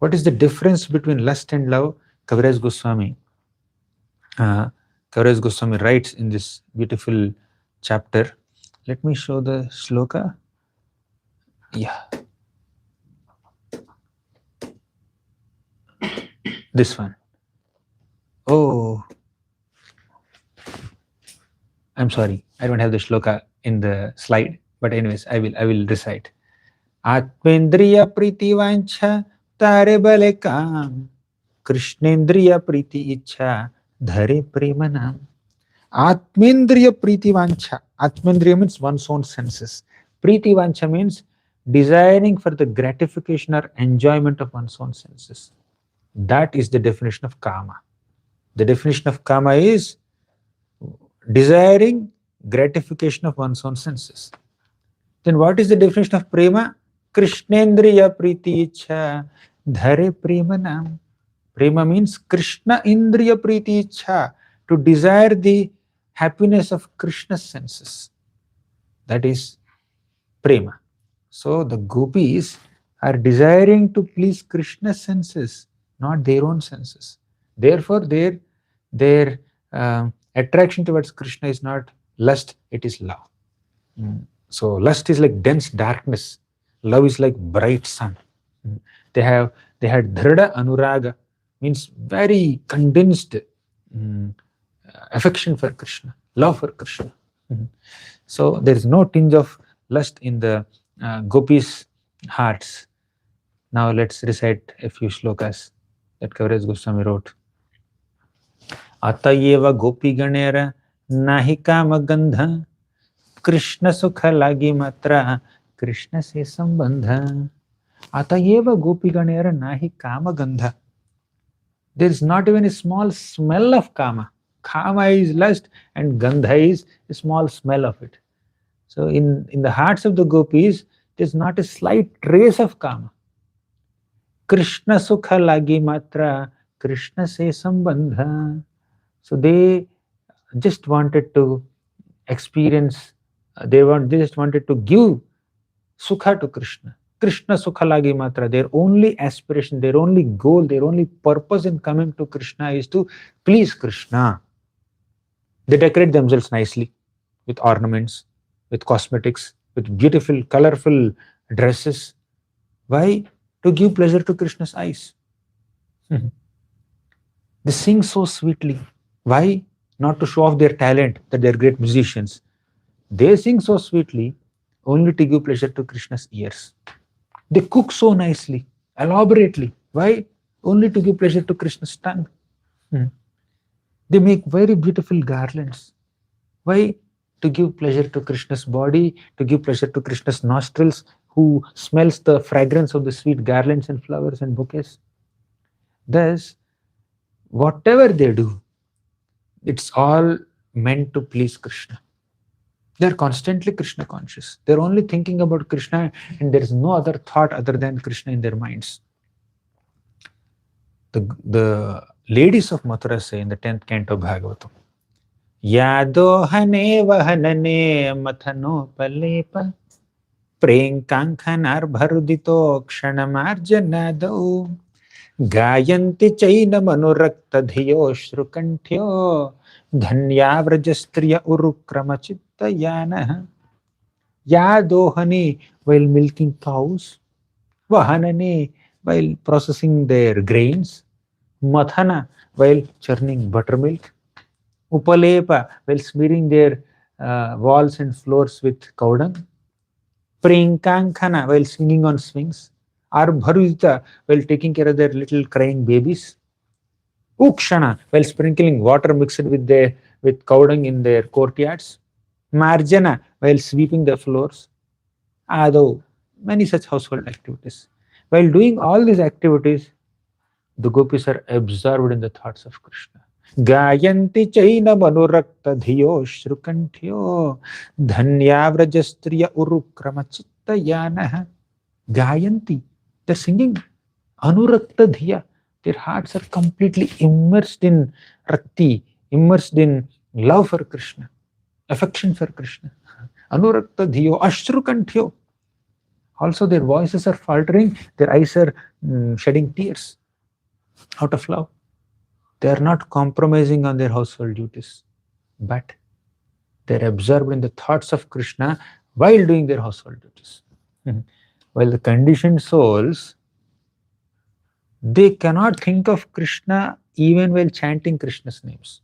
What is the difference between lust and love? Kaviraj Goswami writes in this beautiful chapter. Let me show the shloka. Yeah. This one. Oh, I'm sorry, I don't have the shloka in the slide, but anyways, I will recite. Atmendriya priti vancha tare bale kam, Krishnendriya priti ichha dhare premanam. Atmendriya priti vancha. Atmendriya means one's own senses. Priti vancha means desiring for the gratification or enjoyment of one's own senses. That is the definition of kama. The definition of kama is desiring gratification of one's own senses. Then what is the definition of prema? Krishnendriya priti ichha dhare premanam. Prema means Krishna Indriya Priti Ichha, to desire the happiness of Krishna's senses. That is Prema. So the gopis are desiring to please Krishna's senses, not their own senses. Therefore, their attraction towards Krishna is not lust, it is love. So lust is like dense darkness. Love is like bright sun. They had dhrida anuraga, means very condensed affection for Krishna, love for Krishna. So there is no tinge of lust in the gopis' hearts. Now let's recite a few shlokas that Kaviraj Goswami wrote. Atayeva gopi ganera nahi kama gandha Krishna sukha lagi matra Krishna se sambandha. Atayeva gopi ganera nahi kama gandha. There is not even a small smell of kama. Kama is lust and gandha is a small smell of it. So in the hearts of the gopis, there is not a slight trace of kama. Krishna sukha lagi matra Krishna se sambandha. So they just wanted to experience, they just wanted to give sukha to Krishna. Krishna sukha lagi matra. Their only aspiration, their only goal, their only purpose in coming to Krishna is to please Krishna. They decorate themselves nicely with ornaments, with cosmetics, with beautiful, colorful dresses. Why? To give pleasure to Krishna's eyes. They sing so sweetly. Why? Not to show off their talent, that they are great musicians. They sing so sweetly only to give pleasure to Krishna's ears. They cook so nicely, elaborately. Why? Only to give pleasure to Krishna's tongue. They make very beautiful garlands. Why? To give pleasure to Krishna's body, to give pleasure to Krishna's nostrils, who smells the fragrance of the sweet garlands and flowers and bouquets. Thus, whatever they do, it's all meant to please Krishna. They're constantly Krishna conscious. They're only thinking about Krishna and there is no other thought other than Krishna in their minds. The ladies of Mathura say in the 10th canto Bhagavatam, Yado hane vahanane mathano palepa Prenkankhanar bharudito ksanamarjanadau Gayanti chaina manurakta dhiyo shrukantyo Dhanyavrajastriya urukrama chitta yana. Yadohani, while milking cows. Vahanane, while processing their grains. Mathana, while churning buttermilk. Upalepa, while smearing their walls and floors with cow dung. Prinkankhana, while singing on swings. Arbharudita, while taking care of their little crying babies. Ukshana, while sprinkling water mixed with cow dung in their courtyards. Marjana, while sweeping the floors. Ado, many such household activities. While doing all these activities, the gopis are absorbed in the thoughts of Krishna. Gayanti chaina manurakta dhiyo shrukantyo dhanyavrajastriya urukrama chitta yana. Gayanti, they're singing anurakta dhiya. Their hearts are completely immersed in rakti, immersed in love for Krishna, affection for Krishna. Anurakta dhiyo ashrukantyo. Also their voices are faltering, their eyes are shedding tears out of love. They are not compromising on their household duties, but they are absorbed in the thoughts of Krishna while doing their household duties. While the conditioned souls, they cannot think of Krishna even while chanting Krishna's names.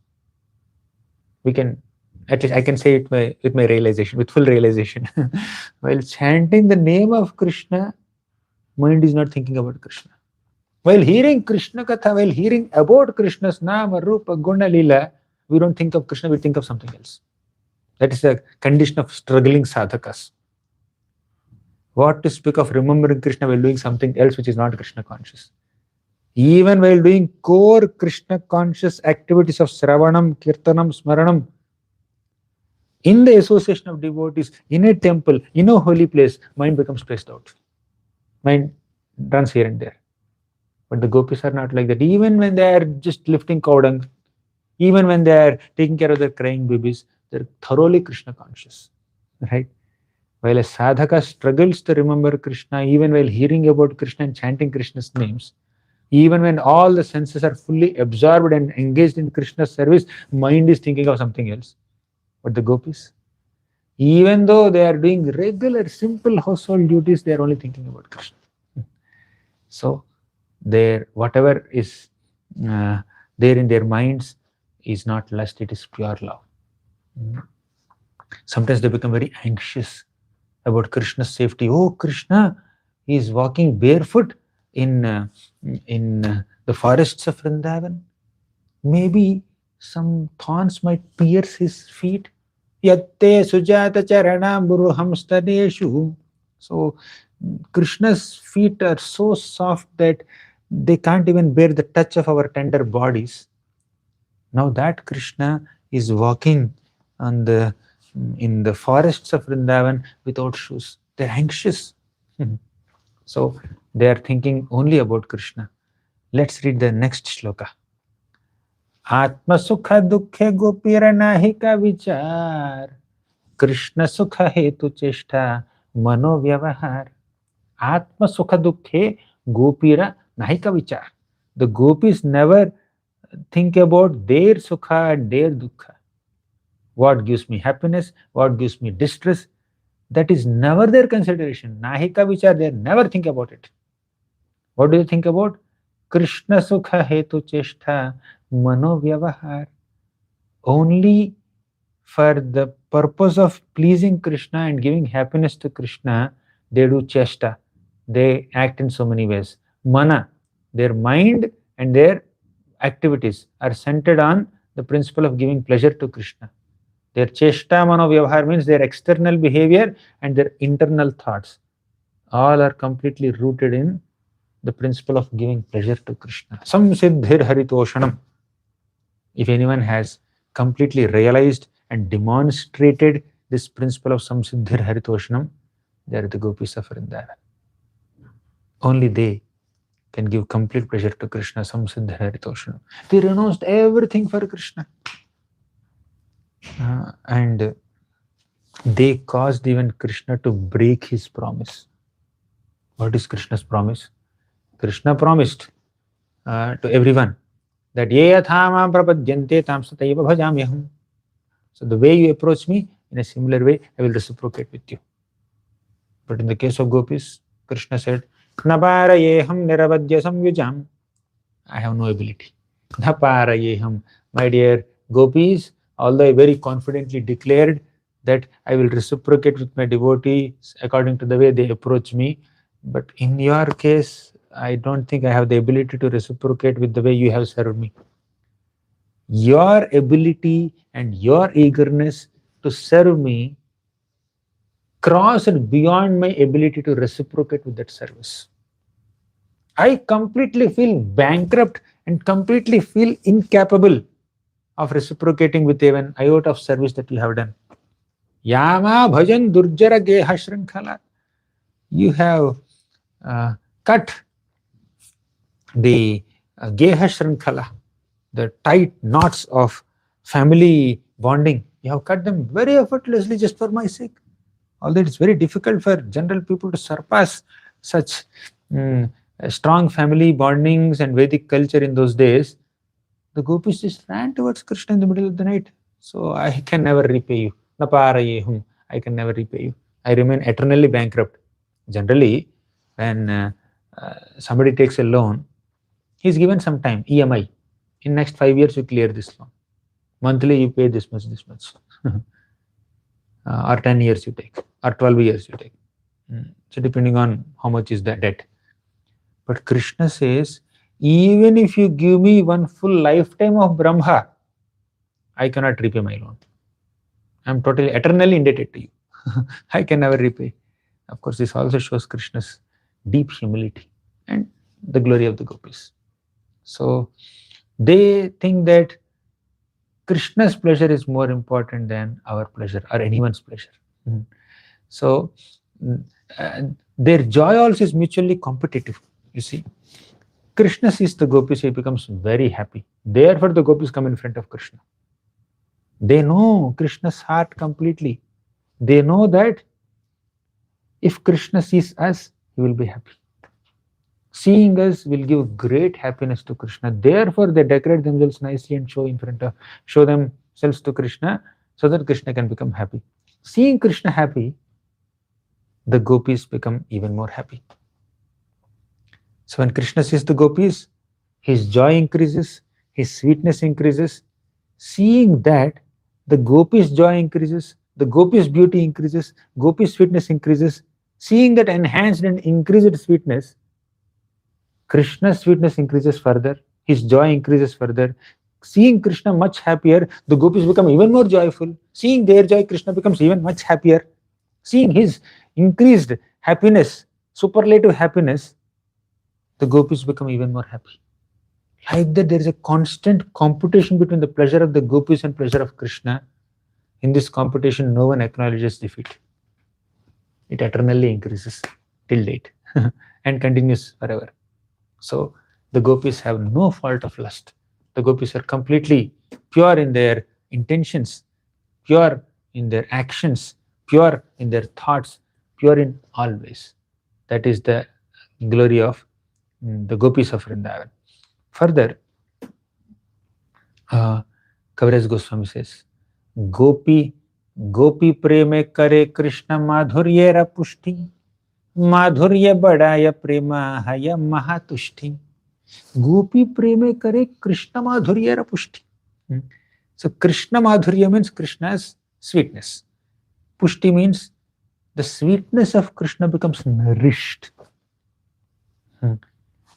At least I can say it with my realization, with full realization. While chanting the name of Krishna, mind is not thinking about Krishna. While hearing Krishna Katha, while hearing about Krishna's Nama, Rupa, Guna, Lila, we don't think of Krishna, we think of something else. That is a condition of struggling sadhakas. What to speak of remembering Krishna while doing something else which is not Krishna conscious? Even while doing core Krishna conscious activities of Sravanam, Kirtanam, Smaranam, in the association of devotees, in a temple, in a holy place, mind becomes stressed out. Mind runs here and there. But the gopis are not like that. Even when they are just lifting cow dung, even when they are taking care of their crying babies, they're thoroughly Krishna conscious, right? While a sadhaka struggles to remember Krishna, even while hearing about Krishna and chanting Krishna's names, even when all the senses are fully absorbed and engaged in Krishna's service, mind is thinking of something else. But the gopis, even though they are doing regular, simple household duties, they are only thinking about Krishna. So, their whatever is there in their minds is not lust, it is pure love. Sometimes they become very anxious about Krishna's safety. Oh, Krishna is walking barefoot in the forests of Vrindavan. Maybe some thorns might pierce his feet. Yatte sujata charana buruham staneshu. So Krishna's feet are so soft that they can't even bear the touch of our tender bodies. Now that Krishna is walking on in the forests of Vrindavan without shoes, they're anxious. So they are thinking only about Krishna. Let's read the next shloka. Atma sukha dukhe gopira nahika vichar, Krishna sukha hetu cheshta mano vyavahar. Atma sukha dukhe gopira nahika vichar. The gopis never think about their sukha and their dukkha. What gives me happiness, what gives me distress, that is never their consideration. Nahika vichar, they never think about it. What do you think about? Krishna sukha hetu cheshta mano vyavahar. Only for the purpose of pleasing Krishna and giving happiness to Krishna, they do cheshta. They act in so many ways. Mana, their mind and their activities are centered on the principle of giving pleasure to Krishna. Their cheshta mano vyavahar means their external behavior and their internal thoughts all are completely rooted in the principle of giving pleasure to Krishna. Samsiddhir haritoshanam. If anyone has completely realized and demonstrated this principle of samsiddhir haritoshanam, they are the gopis of Vrindavan. Only they can give complete pleasure to Krishna, samsiddhir haritoshanam. They renounced everything for Krishna. And they caused even Krishna to break his promise. What is Krishna's promise? Krishna promised to everyone that ye yathama prapadyante tam sataiva bhajamyaham. So the way you approach me, in a similar way, I will reciprocate with you. But in the case of gopis, Krishna said, Naparayeham niravadya samyujam. I have no ability. Naparayeham. My dear gopis, although I very confidently declared that I will reciprocate with my devotees according to the way they approach me, but in your case, I don't think I have the ability to reciprocate with the way you have served me. Your ability and your eagerness to serve me crossed beyond my ability to reciprocate with that service. I completely feel bankrupt and completely feel incapable of reciprocating with even iota of service that you have done. Yama bhajan durjara geha shrinkhala. You have cut the geha shrinkhala, the tight knots of family bonding. You have cut them very effortlessly just for my sake. Although it's very difficult for general people to surpass such strong family bondings and Vedic culture in those days, the gopis just ran towards Krishna in the middle of the night. So I can never repay you. Naparayehum. I can never repay you. I remain eternally bankrupt. Generally, when somebody takes a loan, he's given some time, EMI. In next 5 years, you clear this loan. Monthly, you pay this much. Or 10 years you take, or 12 years you take. So depending on how much is the debt. But Krishna says, even if you give me one full lifetime of Brahma, I cannot repay my loan. I am totally, eternally indebted to you. I can never repay. Of course, this also shows Krishna's deep humility and the glory of the gopis. So they think that Krishna's pleasure is more important than our pleasure or anyone's pleasure. So their joy also is mutually competitive, you see. Krishna sees the gopis, he becomes very happy. Therefore, the gopis come in front of Krishna. They know Krishna's heart completely. They know that if Krishna sees us, he will be happy. Seeing us will give great happiness to Krishna. Therefore, they decorate themselves nicely and show themselves to Krishna so that Krishna can become happy. Seeing Krishna happy, the gopis become even more happy. So when Krishna sees the gopis, his joy increases, his sweetness increases. Seeing that, the gopis' joy increases, the gopis' beauty increases, gopis' sweetness increases. Seeing that enhanced and increased sweetness, Krishna's sweetness increases further, his joy increases further. Seeing Krishna much happier, the gopis become even more joyful. Seeing their joy, Krishna becomes even much happier. Seeing his increased happiness, superlative happiness, the gopis become even more happy. Like that, there is a constant competition between the pleasure of the gopis and pleasure of Krishna. In this competition, no one acknowledges defeat. It eternally increases till date and continues forever. So the gopis have no fault of lust. The gopis are completely pure in their intentions, pure in their actions, pure in their thoughts, pure in all ways. That is the glory of the gopis of Vrindavan. Further, Kaviraj Goswami says, Gopi preme kare Krishna madhuryera pushti, madhurya badaya prema haya mahatushti. Gopi preme kare Krishna madhuryera pushti. So Krishna madhurya means Krishna's sweetness. Pushti means the sweetness of Krishna becomes nourished.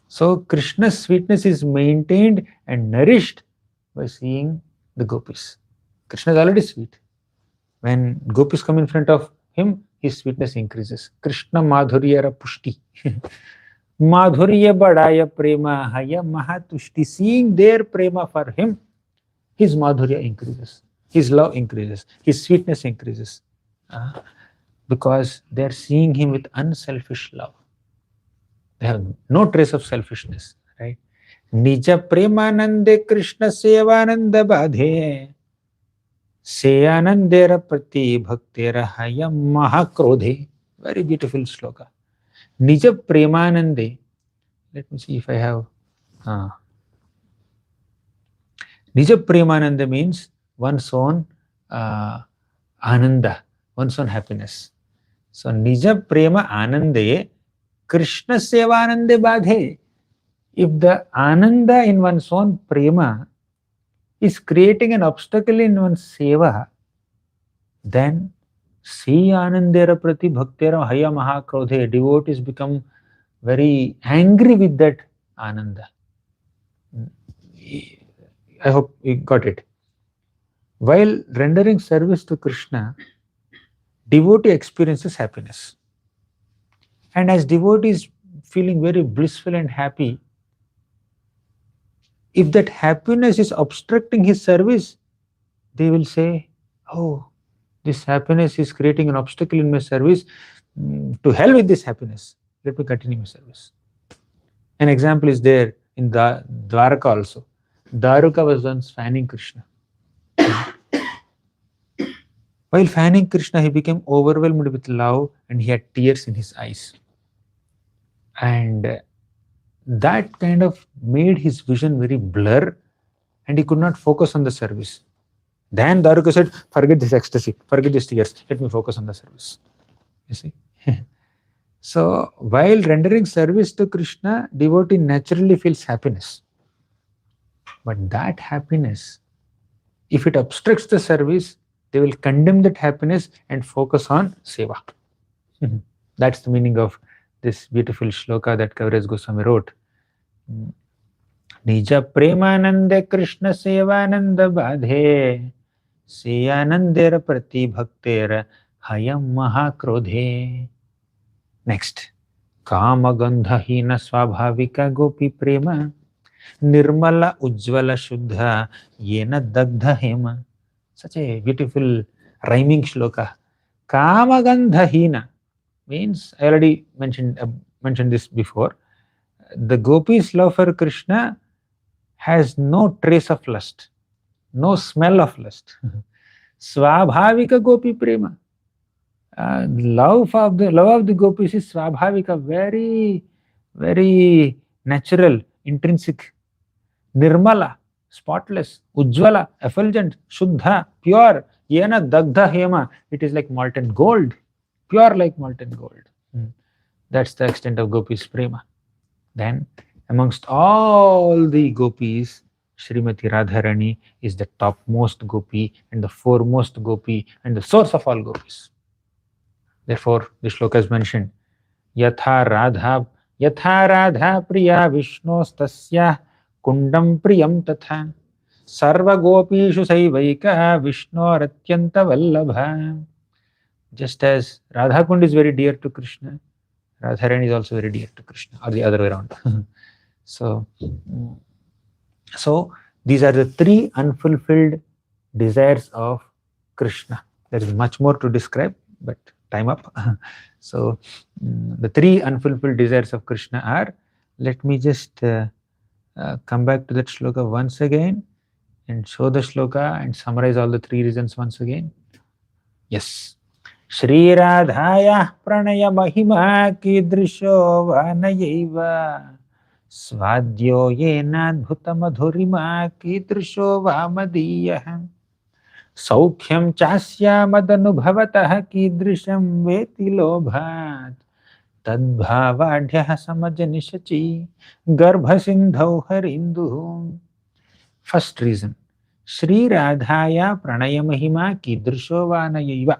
So Krishna's sweetness is maintained and nourished by seeing the gopis. Krishna is already sweet. When gopis come in front of him, his sweetness increases. Krishna madhuryara pushti. Madhurya badaya prema haya mahatushti. Seeing their prema for him, his madhurya increases. His love increases. His sweetness increases. Because they are seeing him with unselfish love. They have no trace of selfishness, right? Nija premanande Krishna sevananda badhe seyanandera prati bhaktera haya mahakrodhe. Very beautiful sloka. Nija premanande. Let me see if I have. Nija premananda means one's own ananda, one's own happiness. So nija prema anande Krishna sevanande badhe. If the ananda in one's own prema is creating an obstacle in one's seva, then see anandera prati bhaktera haya mahakrodhe. Devotees become very angry with that ananda. I hope you got it. While rendering service to Krishna, devotee experiences happiness. And as devotee is feeling very blissful and happy, if that happiness is obstructing his service, they will say, oh, this happiness is creating an obstacle in my service. To hell with this happiness. Let me continue my service. An example is there in the Dwaraka also. Daruka was once fanning Krishna. While fanning Krishna, he became overwhelmed with love and he had tears in his eyes. And that kind of made his vision very blur and he could not focus on the service. Then Daruka said, forget this ecstasy, forget these tears, let me focus on the service. You see? So while rendering service to Krishna, devotee naturally feels happiness. But that happiness, if it obstructs the service, they will condemn that happiness and focus on seva. That's the meaning of this beautiful shloka that Kaviraj Goswami wrote. Nija premanande Krishna sevananda badhe seyanandera prati bhaktera hayam mahakrodhe. Next. Kama gandha hina swabhavika gopi prema nirmala ujjvala shuddha yena dagdha hema. Such a beautiful rhyming shloka. Kama gandha hina means, I already mentioned this before. The gopis' love for Krishna has no trace of lust, no smell of lust. Swabhavika gopi prema. Love of the gopis is swabhavika, very, very natural, intrinsic. Nirmala, spotless. Ujjvala, effulgent. Shuddha, pure. Yena dagdha hema. It is like molten gold, pure like molten gold. That's the extent of gopis prema. Then, amongst all the gopis, Srimati Radharani is the topmost gopi and the foremost gopi and the source of all gopis. Therefore, the shloka is mentioned, Yatha Radha Priya Vishnostasya Kundam Priyam Tatha Sarva Gopishu Saivaika Vishnoratyanta Vallabha. Just as Radha Kund is very dear to Krishna, Radharani is also very dear to Krishna, or the other way around. So these are the three unfulfilled desires of Krishna. There is much more to describe, but time up. So the three unfulfilled desires of Krishna are, let me just come back to that shloka once again and show the shloka and summarize all the three reasons once again. Yes. Sri Radhaya Pranaya Mahima Kidrisho Vanayaiva Svadyo Yena Adbhuta Madhurima Kidrisho Vamadiyah Saukhyam Chasya Madanubhavatah Kidrisham Veti Lobhat Tadbhavadhyah Samajanishachi Garbha Sindhau Harinduhu. First reason, Sri Radhaya Pranaya Mahima Kidrisho Vanayaiva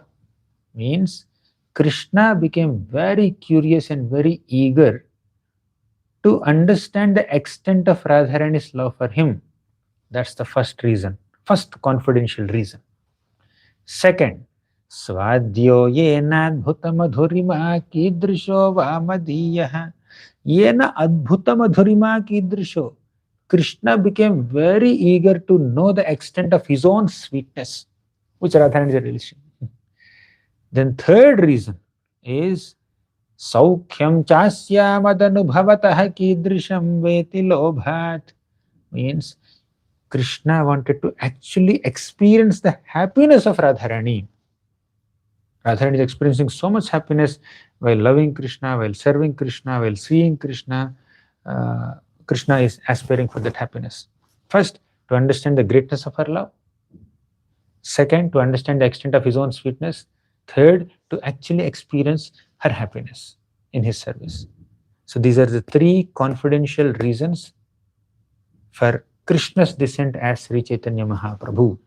means Krishna became very curious and very eager to understand the extent of Radharani's love for him. That's the first reason, first confidential reason. Second, Svadyo yena adbhuta madhurima kidrisho vamadiyah. Yena adbhuta madhurima kidrisho. Krishna became very eager to know the extent of his own sweetness, which Radharani is a relation. Then third reason is Saukhyam chasya madanubhavatah kidrisham veti lobhat, means Krishna wanted to actually experience the happiness of Radharani. Radharani is experiencing so much happiness while loving Krishna, while serving Krishna, while seeing Krishna. Krishna is aspiring for that happiness. First, to understand the greatness of her love. Second, to understand the extent of his own sweetness. Third, to actually experience her happiness in his service. So these are the three confidential reasons for Krishna's descent as Sri Chaitanya Mahaprabhu.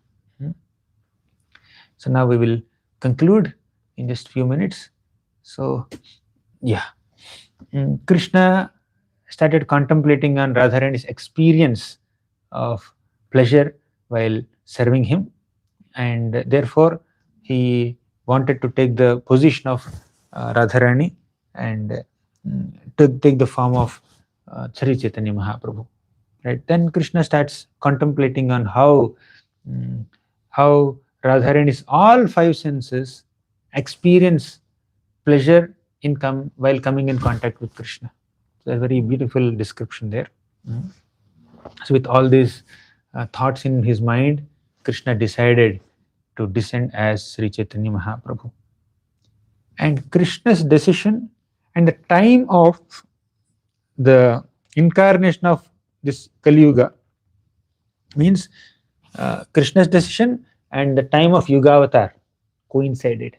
So now we will conclude in just few minutes. So yeah, Krishna started contemplating on Radharani's experience of pleasure while serving him, and therefore he wanted to take the position of Radharani and to take the form of Sri Chaitanya Mahaprabhu. Right? Then Krishna starts contemplating on how Radharani's all five senses experience pleasure while coming in contact with Krishna. So a very beautiful description there. So with all these thoughts in his mind, Krishna decided to descend as Sri Chaitanya Mahaprabhu. And Krishna's decision and the time of the incarnation of this Kali Yuga means Krishna's decision and the time of Yuga Avatar coincided.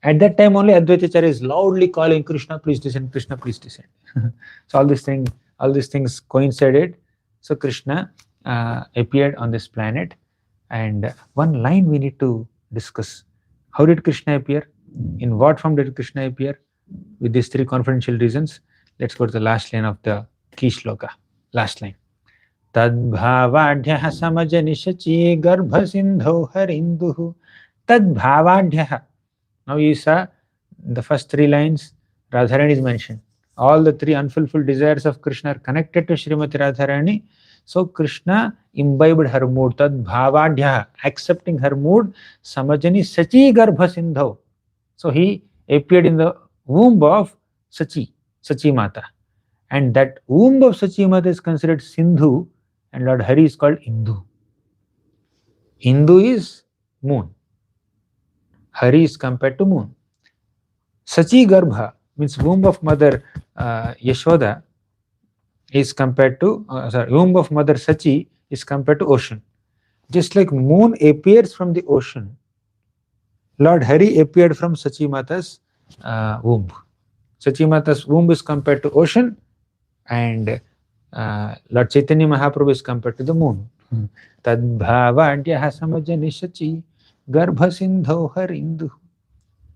At that time only Advaitacharya is loudly calling, Krishna please descend, Krishna please descend. So all these things coincided. So Krishna appeared on this planet, and one line we need to discuss. How did Krishna appear? In what form did Krishna appear? With these three confidential reasons, let's go to the last line of the key shloka. Last line. Tadbhavadhyah samajanishachi garbha sindhau harinduhu. Tadbhavadhyah. Now you saw the first three lines, Radharani is mentioned. All the three unfulfilled desires of Krishna are connected to Srimati Radharani. So Krishna imbibed her mood, Tadbhavadhyah, accepting her mood, samajani sachi garbha sindhau. So he appeared in the womb of Sachi Mata. And that womb of Sachi Mata is considered Sindhu, and Lord Hari is called Indu. Indu is moon. Hari is compared to moon. Sachi Garbha means womb of mother Yashoda is compared to, womb of mother Sachi is compared to ocean. Just like moon appears from the ocean, Lord Hari appeared from Sachi Mata's womb. Sachi Mata's womb is compared to ocean, and Lord Chaitanya Mahaprabhu is compared to the moon. Tadbhavadyaha samajani Sachi Garbha Sindho Harindu.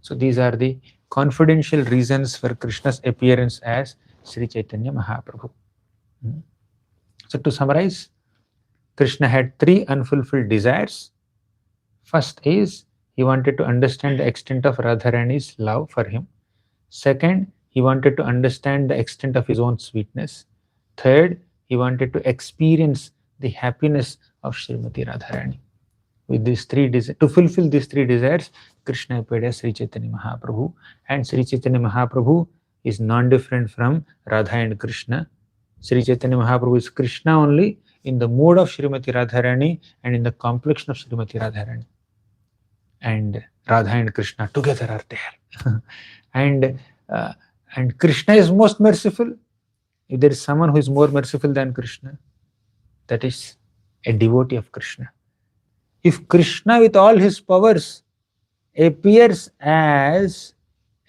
So these are the confidential reasons for Krishna's appearance as Sri Chaitanya Mahaprabhu. So to summarize, Krishna had three unfulfilled desires. First is he wanted to understand the extent of Radharani's love for him. Second, he wanted to understand the extent of his own sweetness. Third, he wanted to experience the happiness of Srimati Radharani. With these three to fulfill these three desires, Krishna appeared as Sri Chaitanya Mahaprabhu, and Sri Chaitanya Mahaprabhu is non-different from Radha and Krishna. Sri Chaitanya Mahaprabhu is Krishna only in the mood of Srimati Radharani and in the complexion of Srimati Radharani. And Radha and Krishna together are there. And Krishna is most merciful. If there is someone who is more merciful than Krishna, that is a devotee of Krishna. If Krishna with all his powers appears as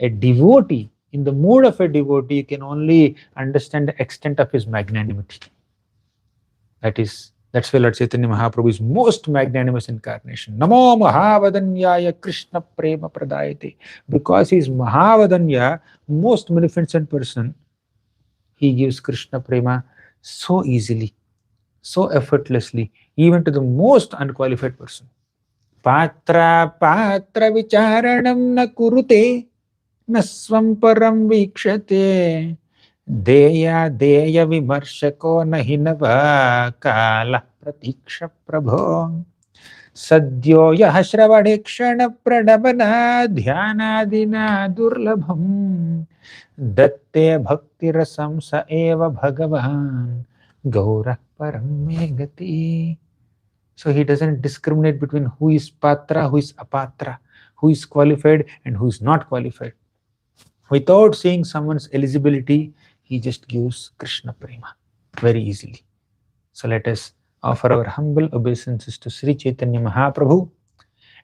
a devotee, in the mood of a devotee, you can only understand the extent of his magnanimity. That's why Lord Chaitanya Mahaprabhu is most magnanimous incarnation. Namo Mahavadanyaya Krishna Prema Pradayate. Because he is Mahavadanya, most beneficent person, he gives Krishna Prema so easily, so effortlessly, even to the most unqualified person. Patra vicharanam na kurute na swamparam vikshate deya vimarshako nahinava kala pratiksha prabho sadyo yaha shravadekshana pradabana dhyanadina durlabham datte bhakti rasam sa eva bhagavan Gaura Purnima. So he doesn't discriminate between who is patra, who is apatra, who is qualified and who is not qualified. Without seeing someone's eligibility, he just gives Krishna Prema very easily. So let us offer our humble obeisances to Sri Chaitanya Mahaprabhu,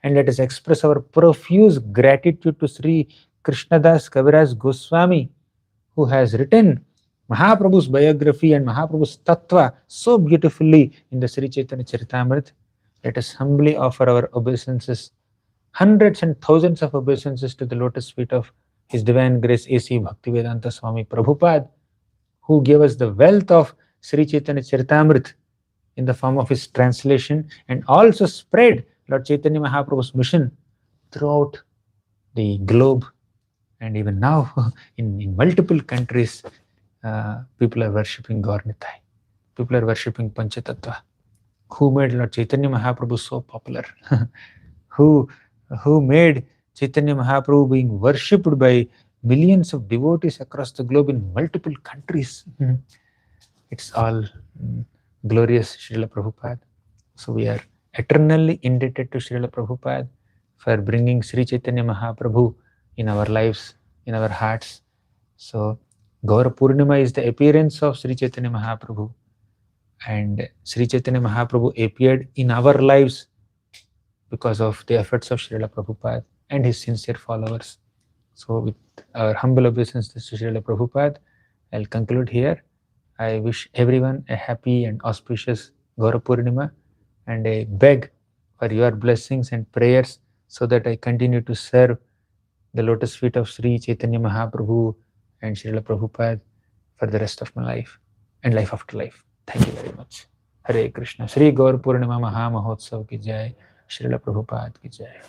and let us express our profuse gratitude to Sri Krishnadas Kaviraj Goswami, who has written Mahaprabhu's biography and Mahaprabhu's tattva so beautifully in the Sri Chaitanya Charitamrita. Let us humbly offer our obeisances, hundreds and thousands of obeisances to the lotus feet of His Divine Grace A.C. Bhaktivedanta Swami Prabhupada, who gave us the wealth of Sri Chaitanya Charitamrita in the form of his translation, and also spread Lord Chaitanya Mahaprabhu's mission throughout the globe. And even now, in multiple countries, people are worshipping Gaur Nitai. People are worshipping Panchatattva. Who made Lord Chaitanya Mahaprabhu so popular? Who made Chaitanya Mahaprabhu being worshipped by millions of devotees across the globe in multiple countries? It's all glorious Srila Prabhupada. So we are eternally indebted to Srila Prabhupada for bringing Sri Chaitanya Mahaprabhu in our lives, in our hearts. So Gaura Purnima is the appearance of Sri Chaitanya Mahaprabhu, and Sri Chaitanya Mahaprabhu appeared in our lives because of the efforts of Srila Prabhupada and his sincere followers. So with our humble obeisances to Srila Prabhupada, I'll conclude here. I wish everyone a happy and auspicious Gaura Purnima, and I beg for your blessings and prayers so that I continue to serve the lotus feet of Sri Chaitanya Mahaprabhu and Srila Prabhupada for the rest of my life and life after life. Thank you very much. Hare Krishna. Sri Gaura Purnima Maha Mahotsav ki jai. Srila Prabhupada ki jai.